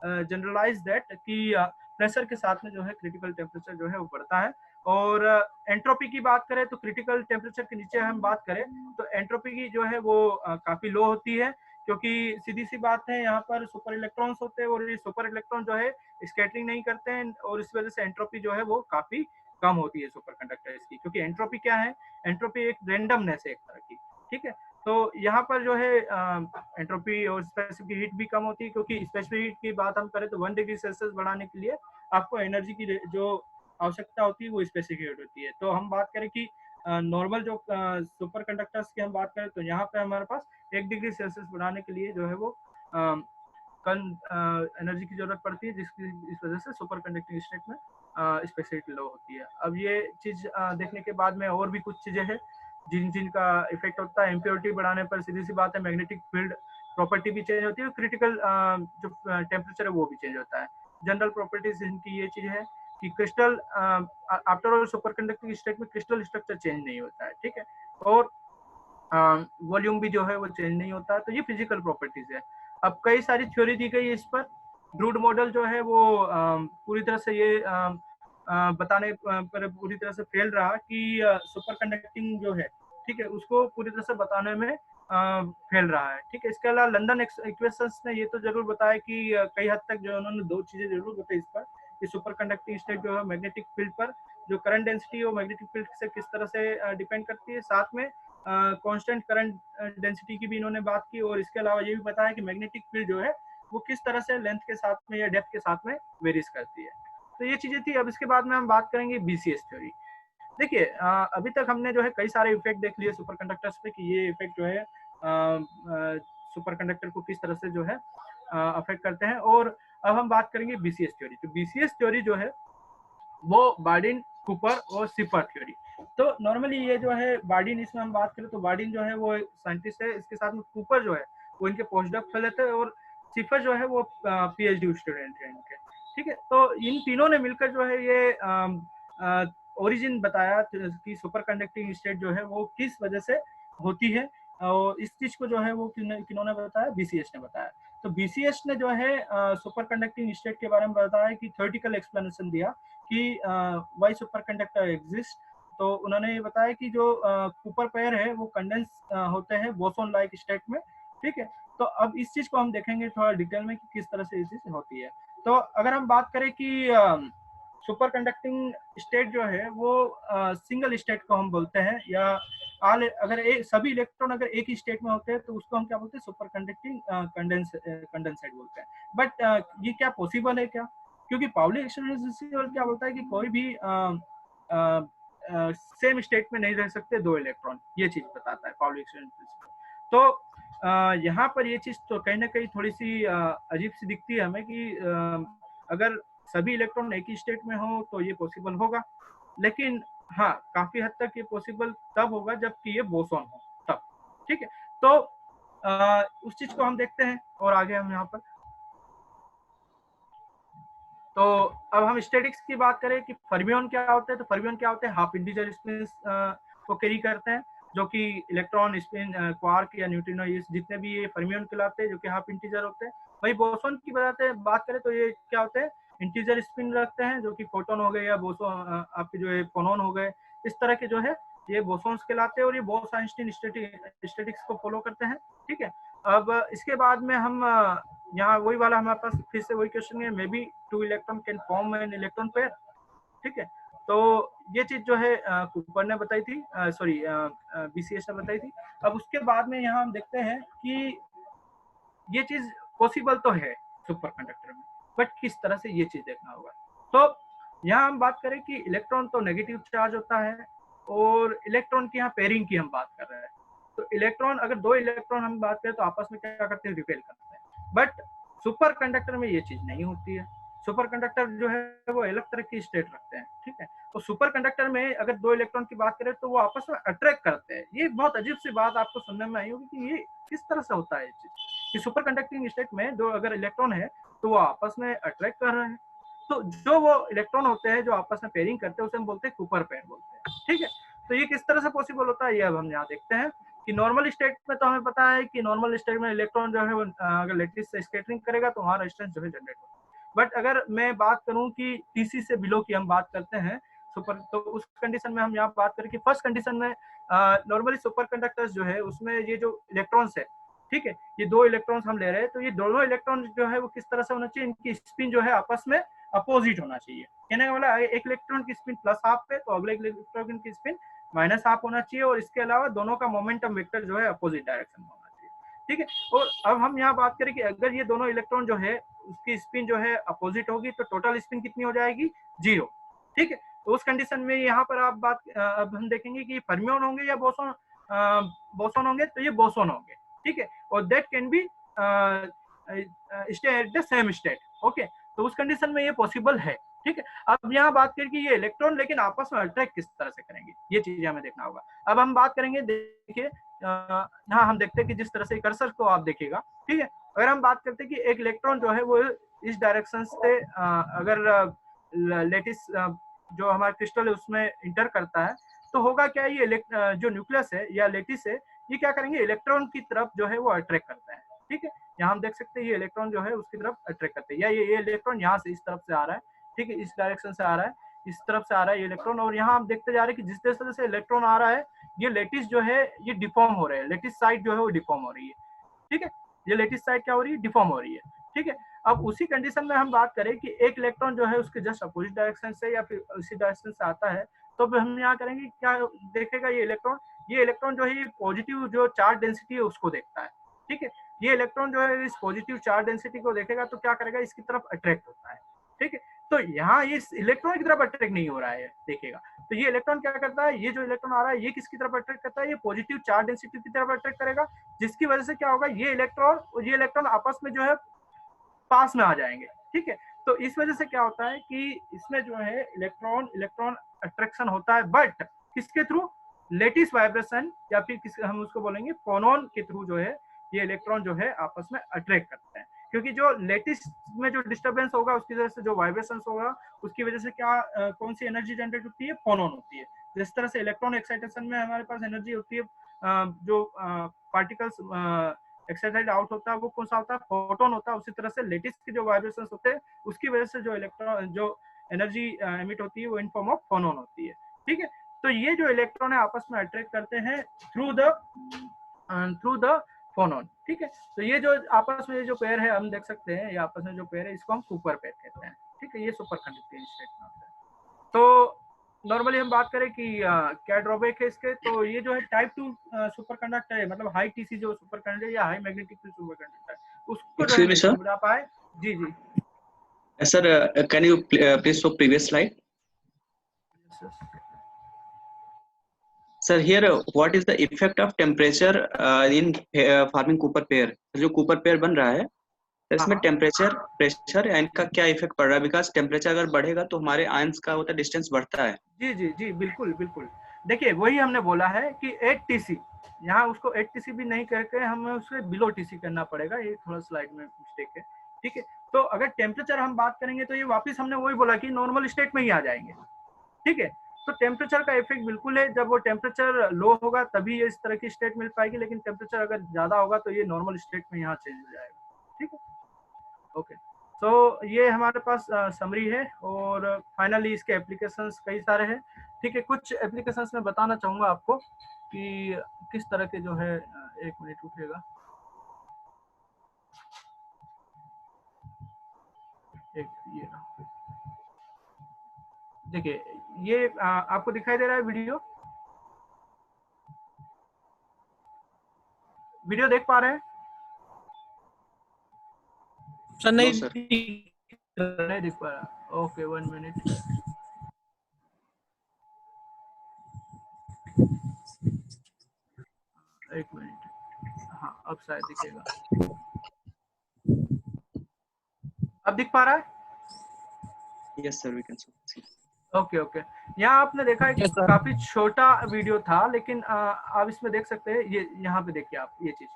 generalise that कि प्रेशर के साथ में जो है क्रिटिकल टेम्परेचर जो है वो बढ़ता है। और एंट्रोपी की बात करें तो क्रिटिकल टेम्परेचर के नीचे हम बात करें तो एंट्रोपी की जो है वो काफी लो होती है, क्योंकि सीधी सी बात है यहाँ पर सुपर इलेक्ट्रॉन्स होते हैं और ये सुपर इलेक्ट्रॉन जो है स्कैटरिंग नहीं करते हैं, और इस वजह से एंट्रोपी जो है वो काफी कम होती है सुपर कंडक्टर्स की। क्योंकि एंट्रोपी क्या है, एंट्रोपी एक रेंडमनेस है एक तरह की। ठीक है, तो यहाँ पर जो है एंट्रोपी और स्पेसिफिक हीट भी कम होती है, क्योंकि स्पेसिफिक हीट की बात हम करें तो 1 डिग्री सेल्सियस बढ़ाने के लिए आपको एनर्जी की जो आवश्यकता होती है वो स्पेसिफिक हीट होती है। तो हम बात करें कि नॉर्मल जो सुपर कंडक्टर्स की हम बात करें तो यहाँ पे हमारे पास 1 डिग्री सेल्सियस बढ़ाने के लिए जो है वो कल एनर्जी की जरूरत पड़ती है, जिसकी इस वजह से सुपर कंडक्टिंग स्टेट में स्पेसिफिक लो होती है। अब ये चीज देखने के बाद में और भी कुछ चीजें हैं जिनका इफेक्ट होता है। इम्प्योरिटी बढ़ाने पर सीधी सी बात है मैग्नेटिक फील्ड प्रॉपर्टी भी चेंज होती है, क्रिटिकल जो टेम्परेचर है वो भी चेंज होता है। जनरल प्रॉपर्टीज इनकी ये चीज है कि crystal after all super conducting state में क्रिस्टल स्ट्रक्चर चेंज नहीं होता है। ठीक है, और वॉल्यूम भी जो है वो चेंज नहीं होता है। तो ये फिजिकल प्रॉपर्टीज है। अब कई सारी थ्योरी दी गई है इस पर। ब्रूड मॉडल जो है वो पूरी तरह से ये बताने पर पूरी तरह से फेल रहा कि सुपर कंडक्टिंग जो है, ठीक है, उसको पूरी तरह से बताने में फेल रहा है। ठीक है, इसके अलावा लंदन इक्वेशंस ने ये तो जरूर बताया कि कई हद तक जो उन्होंने दो चीजें जरूर बताई इस पर कि सुपर कंडक्टिंग स्टेट जो है मैग्नेटिक फील्ड पर जो करंट डेंसिटी है वो मैग्नेटिक फील्ड से किस तरह से डिपेंड करती है, साथ में कांस्टेंट करंट डेंसिटी की भी इन्होंने बात की, और इसके अलावा ये भी बताया कि मैग्नेटिक फील्ड जो है वो किस तरह से लेंथ के साथ में या डेप्थ के साथ में वेरीज करती है। तो ये चीजें थी। अब इसके बाद में हम बात करेंगे बीसीएस थ्योरी। देखिए अभी तक हमने जो है कई सारे इफेक्ट देख लिए सुपर कंडक्टर्स पे कि ये इफेक्ट जो है सुपर कंडक्टर को किस तरह से जो है अफेक्ट करते हैं। और अब हम बात करेंगे बीसीएस थ्योरी। तो बीसीएस थ्योरी जो है वो बार्डिन, कूपर और सिपर थ्योरी। तो नॉर्मली ये जो है बार्डिन, इसमें हम बात करें तो बार्डिन जो है वो साइंटिस्ट है, इसके साथ में कूपर जो है वो इनके पोस्टडॉक फेलो थे, और सिपर जो है वो पीएचडी स्टूडेंट है इनके। ठीक है, तो इन तीनों ने मिलकर जो है ये ओरिजिन बताया कि सुपर कंडक्टिंग स्टेट जो है वो किस वजह से होती है, और इस चीज को जो है वो किन्होंने बताया, बीसीएस ने बताया। तो बीसीएस ने जो है सुपर कंडक्टिंग स्टेट के बारे में बताया कि थ्योरेटिकल एक्सप्लेनेशन दिया कि वाई सुपर कंडक्टर एग्जिस्ट। तो उन्होंने ये बताया कि जो कूपर पेयर है वो कंडेंस होते हैं बोसोन लाइक स्टेट में। ठीक है, तो अब इस चीज को हम देखेंगे थोड़ा डिटेल में कि किस तरह से ये चीज होती है। तो अगर हम बात करें कि सुपर कंडक्टिंग स्टेट जो है वो सिंगल स्टेट को हम बोलते हैं, या अगर सभी इलेक्ट्रॉन अगर एक ही स्टेट में होते हैं तो उसको हम क्या बोलते हैं, सुपर कंडक्टिंग कंडेंसेट बोलते हैं। बट ये क्या पॉसिबल है क्या? क्योंकि पाउली एक्सक्लूसिव प्रिंसिपल क्या बोलता है कि कोई भी सेम स्टेट में नहीं रह सकते दो इलेक्ट्रॉन, ये चीज बताता है पाउली एक्सक्लूसिव प्रिंसिपल। तो यहाँ पर ये चीज तो कहीं ना कहीं थोड़ी सी अजीब सी दिखती है हमें कि अगर सभी इलेक्ट्रॉन एक ही स्टेट में हो तो ये पॉसिबल होगा, लेकिन हाँ काफी हद तक ये पॉसिबल तब होगा जबकि ये बोसॉन हो तब। ठीक है, तो उस चीज को हम देखते हैं और आगे हम यहाँ पर। तो अब हम स्टैटिक्स की बात करें कि फर्मियन क्या होते हैं। तो फर्मियन क्या होते हैं, हाफ इंटीजर स्पिन को कैरी करते हैं, जो कि इलेक्ट्रॉन, स्पिन, क्वार्क या न्यूट्रिनो, ये जितने भी ये फर्मियन कहलाते हैं जो कि हाफ इंटीजर होते हैं। वही बोसॉन की बात करें तो ये क्या होते हैं, इंटीजर स्पिन रखते हैं, जो कि फोटोन हो गए या बोसॉन आपके जो है फोनोन हो गए, इस तरह के जो है ये बोसॉन्स कहलाते हैं, और ये बोस आइंस्टीन स्टैटिक्स को फॉलो करते हैं। ठीक है, अब इसके बाद में हम यहाँ वही वाला हमारे पास फिर से वही क्वेश्चन है, may be two electron can form an electron pair. ठीक है, तो ये चीज जो है कूपर ने बताई थी, सॉरी बीसीएस ने बताई थी। अब उसके बाद में यहाँ हम देखते हैं कि ये चीज पॉसिबल तो है सुपर कंडक्टर में, बट किस तरह से ये चीज देखना होगा। तो यहाँ हम बात करें कि इलेक्ट्रॉन तो नेगेटिव चार्ज होता है, और इलेक्ट्रॉन की यहाँ पेयरिंग की हम बात कर रहे हैं। तो इलेक्ट्रॉन, अगर दो इलेक्ट्रॉन हम बात करें तो आपस में क्या करते हैं, रिपेल करते हैं। बट सुपर कंडक्टर में ये चीज नहीं होती है। सुपर कंडक्टर जो है वो अलग तरह की स्टेट रखते हैं। ठीक है, तो सुपर कंडक्टर में अगर दो इलेक्ट्रॉन की बात करें तो वो आपस में अट्रैक्ट करते हैं। ये बहुत अजीब सी बात आपको सुनने में आई होगी कि ये किस तरह से होता है ये चीज, कि सुपर कंडक्टिंग स्टेट में दो अगर इलेक्ट्रॉन है तो वो आपस में अट्रैक्ट कर रहे हैं। तो जो वो इलेक्ट्रॉन होते हैं जो आपस में पेयरिंग करते हैं उसे हम बोलते हैं कूपर पेयर बोलते हैं। ठीक है, तो ये किस तरह से पॉसिबल होता है ये अब हम यहाँ देखते हैं कि नॉर्मल स्टेट में तो हमें पता है कि नॉर्मल स्टेट में इलेक्ट्रॉन जो है वो अगर लैटिस से स्कैटरिंग करेगा तो वहाँ रेजिस्टेंस जो है जनरेट होगा। बट अगर मैं बात करूं कि टीसी से बिलो की हम बात करते हैं सुपर, तो उस कंडीशन में हम यहाँ बात करें कि फर्स्ट कंडीशन में नॉर्मली सुपर कंडक्टर्स जो है उसमें ये जो इलेक्ट्रॉन्स है, ठीक है, ये दो इलेक्ट्रॉन्स हम ले रहे हैं, तो ये दोनों इलेक्ट्रॉन जो है वो किस तरह से होना चाहिए, इनकी स्पिन जो है आपस में अपोजिट होना चाहिए। कहने का मतलब एक इलेक्ट्रॉन की स्पिन प्लस हाफ पे तो अगले इलेक्ट्रॉन की स्पिन माइनस हाफ होना चाहिए, और इसके अलावा दोनों का मोमेंटम वेक्टर जो है अपोजिट डायरेक्शन में होना चाहिए। ठीक है, और अब हम यहाँ बात करें कि अगर ये दोनों इलेक्ट्रॉन जो है उसकी स्पिन जो है अपोजिट होगी तो टोटल स्पिन कितनी हो जाएगी, 0। ठीक है, तो उस कंडीशन में यहाँ पर आप अब हम देखेंगे कि फर्मियन होंगे या बोसॉन, बोसॉन होंगे, तो ये बोसॉन होंगे। ठीक है, और that can be stay at the same state. Okay, तो उस कंडीशन में ये पॉसिबल है। ठीक है, अब यहाँ बात करें कि ये इलेक्ट्रॉन लेकिन आपस में अट्रैक्ट किस तरह से करेंगे, ये चीजें हमें देखना होगा। अब हम बात करेंगे, देखिए यहाँ हम देखते हैं कि जिस तरह से कर्सर को आप देखिएगा, ठीक है, अगर हम बात करते हैं कि एक इलेक्ट्रॉन जो है वो इस डायरेक्शन से अगर लेटिस जो हमारा क्रिस्टल है उसमें इंटर करता है, तो होगा क्या, ये जो न्यूक्लियस है या लेटिस है, ये क्या करेंगे, इलेक्ट्रॉन की तरफ जो है वो अट्रैक्ट करता है। ठीक है, यहाँ हम देख सकते हैं ये इलेक्ट्रॉन जो है उसकी तरफ अट्रैक्ट करते हैं, या ये इलेक्ट्रॉन यहाँ से इस तरफ से आ रहा है, ठीक है, इस डायरेक्शन से आ रहा है, इस तरफ से आ रहा है ये इलेक्ट्रॉन, और यहाँ हम देखते जा रहे हैं कि जिस तरह से इलेक्ट्रॉन आ रहा है ये लेटिस जो है ये डिफॉर्म हो रहे हैं, लेटिस साइड जो है वो डिफॉर्म हो रही है। ठीक है, ये लेटिस साइड क्या हो रही है, डिफॉर्म हो रही है। ठीक है, अब उसी कंडीशन में हम बात करें कि एक इलेक्ट्रॉन जो है उसके जस्ट अपोजिट डायरेक्शन से या फिर उसी डायरेक्शन से आता है, तो फिर हम यहाँ करेंगे क्या देखेगा ये इलेक्ट्रॉन जो है ये पॉजिटिव जो चार्ज डेंसिटी है उसको देखता है, ठीक है। ये इलेक्ट्रॉन जो है इस पॉजिटिव चार्ज डेंसिटी को देखेगा तो क्या करेगा, इसकी तरफ अट्रैक्ट होता है, ठीक है। तो यहाँ ये इलेक्ट्रॉन की तरफ अट्रैक्ट नहीं हो रहा है, देखेगा। तो ये इलेक्ट्रॉन क्या करता है, ये जो इलेक्ट्रॉन आ रहा है ये किसकी तरफ अट्रैक्ट करता है, ये पॉजिटिव चार्ज डेंसिटी की तरफ अट्रैक्ट करेगा, जिसकी वजह से क्या होगा, ये इलेक्ट्रॉन आपस में जो है पास में आ जाएंगे, ठीक है। तो इस वजह से क्या होता है कि इसमें जो है इलेक्ट्रॉन इलेक्ट्रॉन अट्रैक्शन होता है, बट किसके थ्रू, लेटिस वाइब्रेशन या फिर हम उसको बोलेंगे फोनॉन के थ्रू जो है ये इलेक्ट्रॉन जो है आपस में अट्रैक्ट करते हैं। क्योंकि जो लेटिस में जो डिस्टर्बेंस होगा उसकी वजह से जो वाइब्रेशन होगा उसकी वजह से क्या कौन सी एनर्जी जनरेट होती है, फोनॉन होती है। जिस तरह से इलेक्ट्रॉन एक्साइटेशन में हमारे पास एनर्जी होती है, जो पार्टिकल्स एक्साइटेड आउट होता है वो कौन सा होता है, फोटोन होता है। उसी तरह से लेटिस के जो वाइब्रेशन होते हैं उसकी वजह से जो इलेक्ट्रॉन जो एनर्जी एमिट होती है वो इन फॉर्म ऑफ फोनॉन होती है, ठीक है। तो ये जो इलेक्ट्रॉन है आपस में अट्रैक्ट करते हैं थ्रू द फोनॉन, ठीक है। तो ये जो आपस में जो पेयर है हम देख सकते हैं, ये आपस में जो पेयर है इसको हम सुपर पेयर कहते हैं, ठीक है। ये सुपर कंडक्टिंग स्टेट में होता है। तो नॉर्मली हम बात करें कि क्या ड्रॉबैक है इसके, तो ये जो है टाइप 2 सुपर कंडक्टर है, मतलब हाई टीसी जो सुपर कंडक्टर या हाई मैग्नेटिक सुपर कंडक्टर उसको जो है Excuse me, नहीं sir. समझा पाए। जी जी Sir, can you please show previous slide? Sir, here what is the effect of temperature in forming Cooper pair? जो Cooper pair बन रहा है तो इसमें टेम्परेचर, प्रेशर या इनका क्या इफेक्ट पड़ रहा है? बिकॉज टेम्परेचर अगर बढ़ेगा तो हमारे आयंस का होता है डिस्टेंस बढ़ता है। जी जी जी बिल्कुल बिल्कुल। देखिए वही हमने बोला है कि 8 टीसी, यहाँ उसको 8 टीसी भी नहीं करके हमें उसके बिलो टीसी करना पड़ेगा, ये थोड़ा स्लाइड में मिस्टेक है, ठीक है। तो अगर टेम्परेचर हम बात करेंगे तो ये वापस हमने वही बोला कि नॉर्मल स्टेट में ही आ जाएंगे, ठीक है। तो टेम्परेचर का इफेक्ट बिल्कुल है, जब वो टेम्परेचर लो होगा तभी ये इस तरह की स्टेट मिल पाएगी, लेकिन टेम्परेचर अगर ज्यादा होगा तो ये नॉर्मल स्टेट में यहाँ चेंज हो जाएगा, ठीक है। ओके, तो ये हमारे पास समरी है और फाइनली इसके एप्लीकेशंस कई सारे हैं, ठीक है। कुछ एप्लीकेशंस में बताना चाहूँगा आपको कि किस तरह के जो है, एक मिनट रुकिएगा, एक ये देखिए, ये आपको दिखाई दे रहा है वीडियो देख पा रहे हैं सर? नहीं सर। नहीं दिख पा रहा, ओके 1 मिनट। एक मिनट, हाँ अब शायद दिखेगा, अब दिख पा रहा है? Yes sir, we can see. Okay okay, यहाँ आपने देखा है कि Yes, sir. काफी छोटा वीडियो था, लेकिन आप इसमें देख सकते हैं, ये यहाँ पे देखिए आप ये चीज,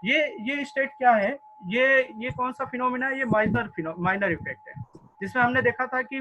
ये स्टेट क्या है, ये कौन सा फिनोमिना है, ये माइनर इफेक्ट है, जिसमें हमने देखा था कि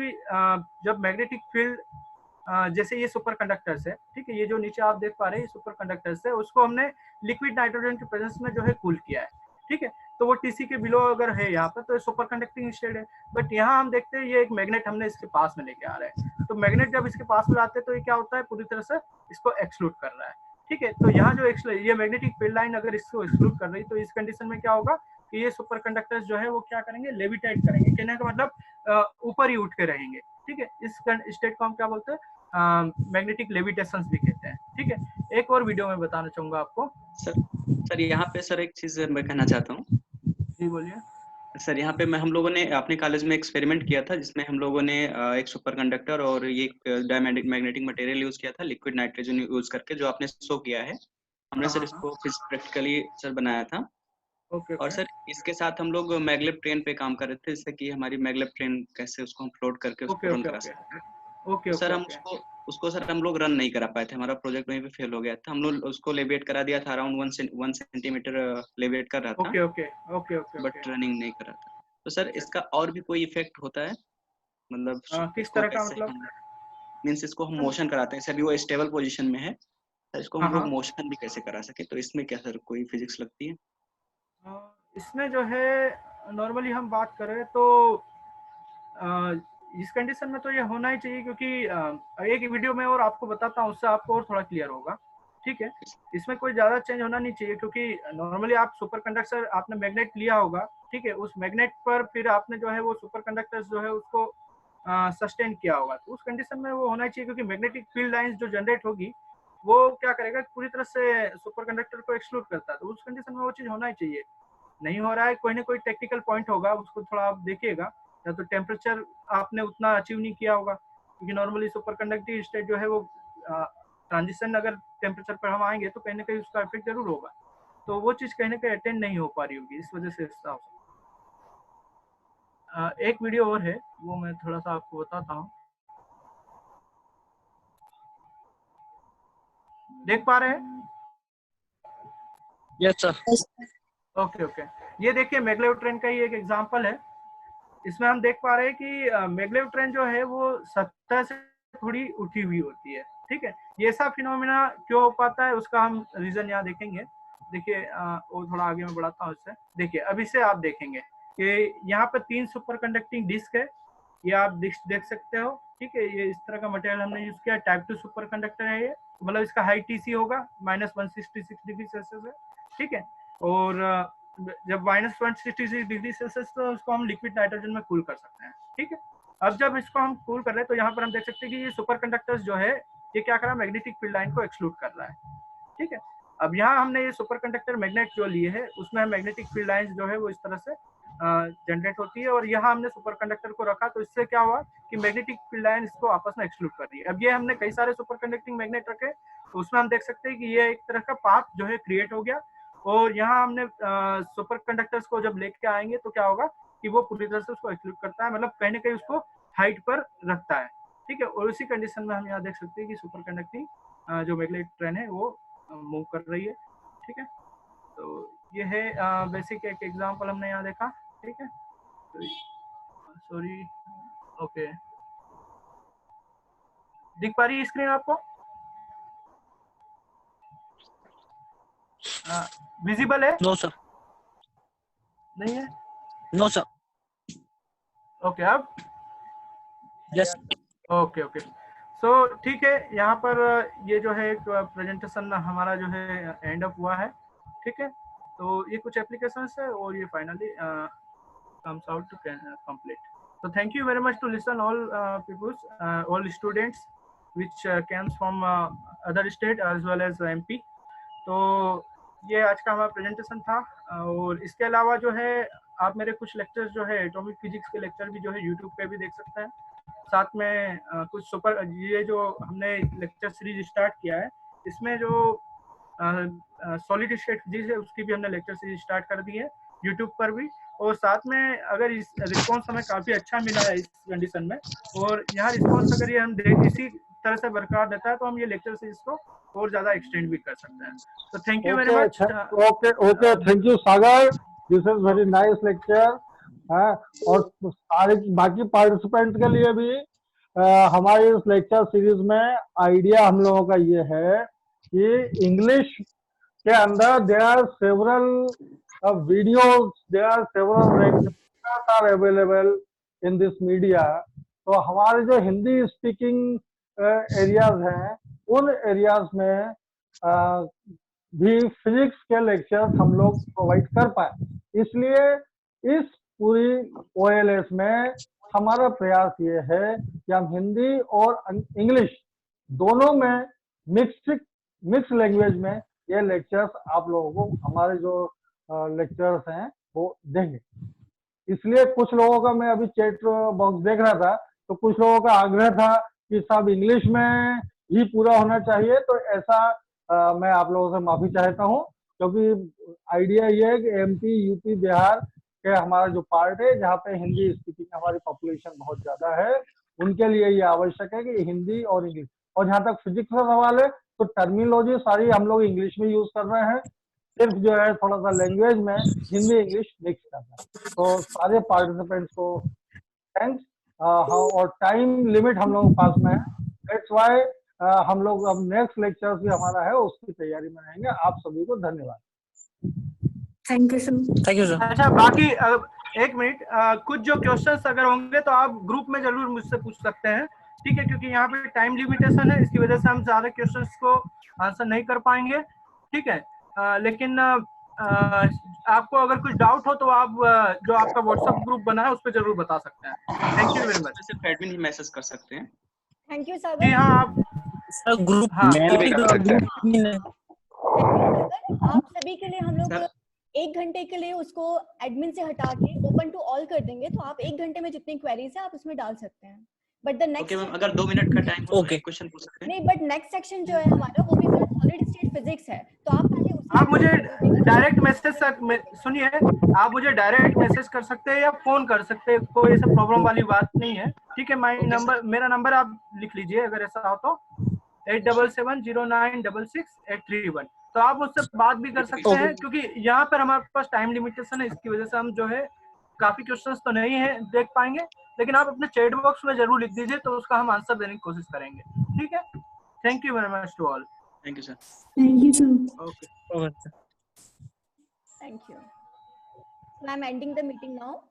जब मैग्नेटिक फील्ड जैसे ये सुपर कंडक्टर्स है, ठीक है, ये जो नीचे आप देख पा रहे हैं ये सुपर कंडक्टर्स है, उसको हमने लिक्विड नाइट्रोजन के प्रेजेंस में जो है कूल किया है, ठीक है। तो वो टीसी के बिलो अगर है यहाँ पर तो सुपर कंडक्टिंग स्टेट है, बट यहाँ हम देखते हैं ये एक मैग्नेट हमने इसके पास में लेके आ रहे हैं, तो मैग्नेट जब इसके पास में आते हैं तो ये क्या होता है, पूरी तरह से इसको एक्सक्लूड कर रहा है, ठीक है। तो यहाँ जो ये मैग्नेटिक फील्ड लाइन अगर इसको एक्सक्लूड कर रही, तो इस कंडीशन में क्या होगा कि ये सुपर कंडक्टर्स जो है वो क्या करेंगे, लेविटेट करेंगे, कहने का मतलब ऊपर ही उठ के रहेंगे, ठीक है। इस स्टेट को हम क्या बोलते हैं, मैग्नेटिक लेविटेशन भी कहते हैं, ठीक है। एक और वीडियो में बताना चाहूंगा आपको। सर यहाँ पे सर एक चीज मैं कहना चाहता हूँ। जी बोलिए सर, यहाँ पे हम लोगों ने अपने कॉलेज में एक्सपेरिमेंट किया था जिसमें हम लोगों ने एक सुपर कंडक्टर और ये मैग्नेटिक मटेरियल यूज किया था, लिक्विड नाइट्रोजन यूज करके, जो आपने शो किया है। हमने सर इसको प्रैक्टिकली सर बनाया था। ओके और सर इसके साथ हम लोग मैगलेब ट्रेन पे काम कर रहे थे, जिससे कि हमारी मैगलेब ट्रेन कैसे उसको हम फ्लोट करके उसको रन करा सकते हैं। ओके सर हम उसको सर हम लोग रन नहीं करा पाए थे, हमारा प्रोजेक्ट वहीं पे फेल हो गया था। हम लोग उसको लेविएट करा दिया था, अराउंड 1 सेंटीमीटर लेविएट कर रहा था, okay okay okay okay but running नहीं करा था। तो सर इसका और भी कोई इफेक्ट होता है, मतलब किस इसको तरह का, कैसे मतलब मींस इसको हम मोशन कराते हैं, सर वो स्टेबल पोजीशन में है, सर इसको हम लोग मोशन भी कैसे करा सके, तो इसमें क्या सर कोई फिजिक्स लगती है? इसमें जो है नॉर्मली हम बात करें तो इस कंडीशन में तो ये होना ही चाहिए, क्योंकि एक वीडियो में और आपको बताता हूँ, उससे आपको और थोड़ा क्लियर होगा, ठीक है। इसमें कोई ज्यादा चेंज होना नहीं चाहिए, क्योंकि नॉर्मली आप सुपर कंडक्टर, आपने मैग्नेट लिया होगा, ठीक है, उस मैग्नेट पर फिर आपने जो है वो सुपर कंडक्टर्स जो है उसको सस्टेन किया होगा, तो उस कंडीशन में वो होना चाहिए, क्योंकि मैग्नेटिक फील्ड लाइंस जो जनरेट होगी वो क्या करेगा, पूरी तरह से सुपर कंडक्टर को एक्सक्लूड करता है, तो उस कंडीशन में वो चीज होना ही चाहिए। नहीं हो रहा है, कोई ना कोई टेक्निकल पॉइंट होगा, उसको थोड़ा आप देखिएगा, या तो टेम्परेचर आपने उतना अचीव नहीं किया होगा, क्योंकि नॉर्मली सुपर कंडक्टिव स्टेट जो है वो ट्रांजिशन अगर टेम्परेचर पर हम आएंगे तो कहीं ना कहीं उसका इफेक्ट जरूर होगा, तो वो चीज कहीं ना कहीं अटेंड नहीं हो पा रही होगी, इस वजह से ऐसा हो सकता है। एक वीडियो और है, वो मैं थोड़ा सा आपको बताता हूँ, देख पा रहे हैं? Yes sir. ओके ओके, ये देखिए मैग्लेव ट्रेन का ही एक एग्जांपल है। इसमें हम देख पा रहे हैं कि मैग्लेव ट्रेन जो है वो सतह से थोड़ी उठी हुई होती है, ठीक है। ये ऐसा फिनोमिना क्यों हो पाता है उसका हम रीजन यहाँ देखेंगे। देखिए वो थोड़ा आगे मैं बढ़ाता हूँ इससे। देखिए अब इसे आप देखेंगे कि यहाँ पे 3 सुपर कंडक्टिंग डिस्क है, ये आप देख सकते हो, ठीक है। ये इस तरह का मटेरियल हमने यूज किया, टाइप 2 सुपर कंडक्टर है ये, मतलब इसका हाई टीसी होगा -166 डिग्री सेल्सियस है, ठीक है। और जब -166 डिग्री सेल्सियस तो उसको हम लिक्विड नाइट्रोजन में कूल कर सकते हैं, ठीक है। अब जब इसको हम कूल कर रहे हैं तो यहाँ पर हम देख सकते हैं कि ये सुपर कंडक्टर्स जो है ये क्या कर रहा है, मैग्नेटिक फील्ड लाइन को एक्सक्लूड कर रहा है, ठीक है। अब यहाँ हमने ये सुपर कंडक्टर मैग्नेट जो लिए है उसमें मैग्नेटिक फील्ड लाइंस जो है वो इस तरह से जनरेट होती है, और यहाँ हमने सुपर कंडक्टर को रखा, तो इससे क्या हुआ कि मैग्नेटिक फील्ड लाइन इसको आपस में एक्सक्लूड कर रही है। अब ये हमने कई सारे सुपर कंडक्टिंग मैग्नेट रखे, तो उसमें हम देख सकते हैं कि ये एक तरह का पाथ जो है क्रिएट हो गया, और यहाँ हमने सुपर कंडक्टर्स को जब लेके आएंगे तो क्या होगा कि वो पूरी तरह से उसको एक्सक्लूड करता है, मतलब कहीं ना कहीं उसको हाइट पर रखता है, ठीक है। और उसी कंडीशन में हम यहाँ देख सकते हैं कि सुपर कंडक्टिंग जो मैग्नेट ट्रेन है वो मूव कर रही है, ठीक है। तो ये है बेसिक एक एग्जांपल हमने यहाँ देखा, ठीक है। तो सॉरी, ओके, दिख पा रही है स्क्रीन आपको? विजिबल है? No sir. नहीं है? No sir. ओके, अब यस। ओके ओके, सो ठीक है, यहाँ पर ये जो है एक प्रेजेंटेशन हमारा जो है एंड अप हुआ है, ठीक है। तो ये कुछ एप्लीकेशंस है और ये finally comes out to complete. So thank you very much to listen all people, all students which comes from other state as well as MP. तो ये आज का हमारा प्रेजेंटेशन था, और इसके अलावा जो है आप मेरे कुछ लेक्चर्स जो है एटॉमिक फिजिक्स के लेक्चर भी जो है यूट्यूब पे भी देख सकते हैं। साथ में कुछ सुपर, ये जो हमने लेक्चर सीरीज स्टार्ट किया है इसमें जो सॉलिड स्टेट फिजिक्स है उसकी भी हमने लेक्चर सीरीज स्टार्ट कर दी है यूट्यूब पर भी, और साथ में अगर इस रिस्पॉन्स हमें काफी अच्छा मिला है इस कंडीशन में, और यहाँ रिस्पॉन्स अगर ये हम इसी तरह से बरकरार रहता है तो हम ये लेक्चर सीरीज को और ज्यादा एक्सटेंड भी कर सकते हैं। तो thank you very much. Okay, thank you Sagar, this is very nice lecture. और सारे बाकी पार्टिसिपेंट्स के लिए भी हमारे इस लेक्चर सीरीज में आइडिया हम लोगों का ये है कि इंग्लिश के अंदर there are several videos, there are several lectures are available in this media. तो हमारे जो हिंदी स्पीकिंग एरियाज हैं उन एरियाज में भी फिजिक्स के लेक्चर्स हम लोग प्रोवाइड कर पाए, इसलिए इस पूरी OLS में हमारा प्रयास ये है कि हम हिंदी और इंग्लिश दोनों में मिक्स लैंग्वेज में ये लेक्चर्स आप लोगों को हमारे जो लेक्चर्स हैं वो देंगे। इसलिए कुछ लोगों का, मैं अभी चैट बॉक्स देख रहा था तो कुछ लोगों का आग्रह था कि सब इंग्लिश में ही पूरा होना चाहिए, तो ऐसा मैं आप लोगों से माफी चाहता हूं, क्योंकि आइडिया ये है कि MP, UP, बिहार के हमारा जो पार्ट है जहाँ पे हिंदी स्पीकिंग हमारी पॉपुलेशन बहुत ज्यादा है, उनके लिए ये आवश्यक है कि हिंदी और इंग्लिश। और जहाँ तक फिजिक्स का सवाल है तो टर्मिनोलॉजी सारी हम लोग इंग्लिश में यूज कर रहे हैं, सिर्फ जो है थोड़ा सा लैंग्वेज में हिंदी इंग्लिश मिक्स करना है। तो सारे पार्टिसिपेंट्स को थैंक्स। और टाइम लिमिट हम लोगों के पास में है, दैट्स व्हाई हम लोग अब नेक्स्ट लेक्चर भी हमारा है उसकी तैयारी में रहेंगे। आप सभी को धन्यवाद। Thank you sir. Thank you sir. अच्छा, बाकी एक मिनट, कुछ जो क्वेश्चंस अगर होंगे तो आप ग्रुप में जरूर मुझसे पूछ सकते हैं, ठीक है, क्योंकि यहाँ पे टाइम लिमिटेशन है, इसकी वजह से हम ज्यादा क्वेश्चंस को आंसर नहीं कर पाएंगे, ठीक है। लेकिन आपको अगर कुछ डाउट हो तो आप जो आपका व्हाट्सएप ग्रुप बना है उस पर जरूर बता सकते हैं। Thank you very much. सिर्फ एडमिन ही मैसेज कर सकते हैं। थैंक यू जी सागर। हाँ, आप सर ग्रुप हाँ मेल भी कर सकते हैं। थैंक यू सागर। आप सभी के लिए हम लोग सर 1 घंटे के लिए उसको एडमिन से हटा के ओपन टू ऑल कर देंगे, तो आप 1 घंटे में जितनी क्वेरीज है आप उसमें डाल सकते हैं। But the okay next ma'am, अगर 2 मिनट का टाइम हो तो Okay. एक क्वेश्चन पूछ सकते हैं। नहीं, बट नेक्स्ट सेक्शन जो है हमारा वो भी हमारा सॉलिड स्टेट फिजिक्स है, तो आप पहले उसे आप मुझे कर दीजिएगा। डायरेक्ट मैसेज सुनिए, आप मुझे डायरेक्ट मैसेज कर सकते हैं या फोन कर सकते हैं, कोई ऐसा प्रॉब्लम वाली बात नहीं है। ठीक है, मेरा नंबर आप लिख लीजिए अगर ऐसा हो तो 8770966831। तो आप मुझसे बात भी कर सकते हैं, क्योंकि यहाँ पर हमारे पास टाइम लिमिटेशन है, इसकी वजह से हम जो है काफी क्वेश्चंस तो नहीं है देख पाएंगे, लेकिन आप अपने चैट बॉक्स में जरूर लिख दीजिए तो उसका हम आंसर देने की कोशिश करेंगे। ठीक है, thank you very much to all. Thank you sir. Okay. Thank you. So I'm ending the meeting now.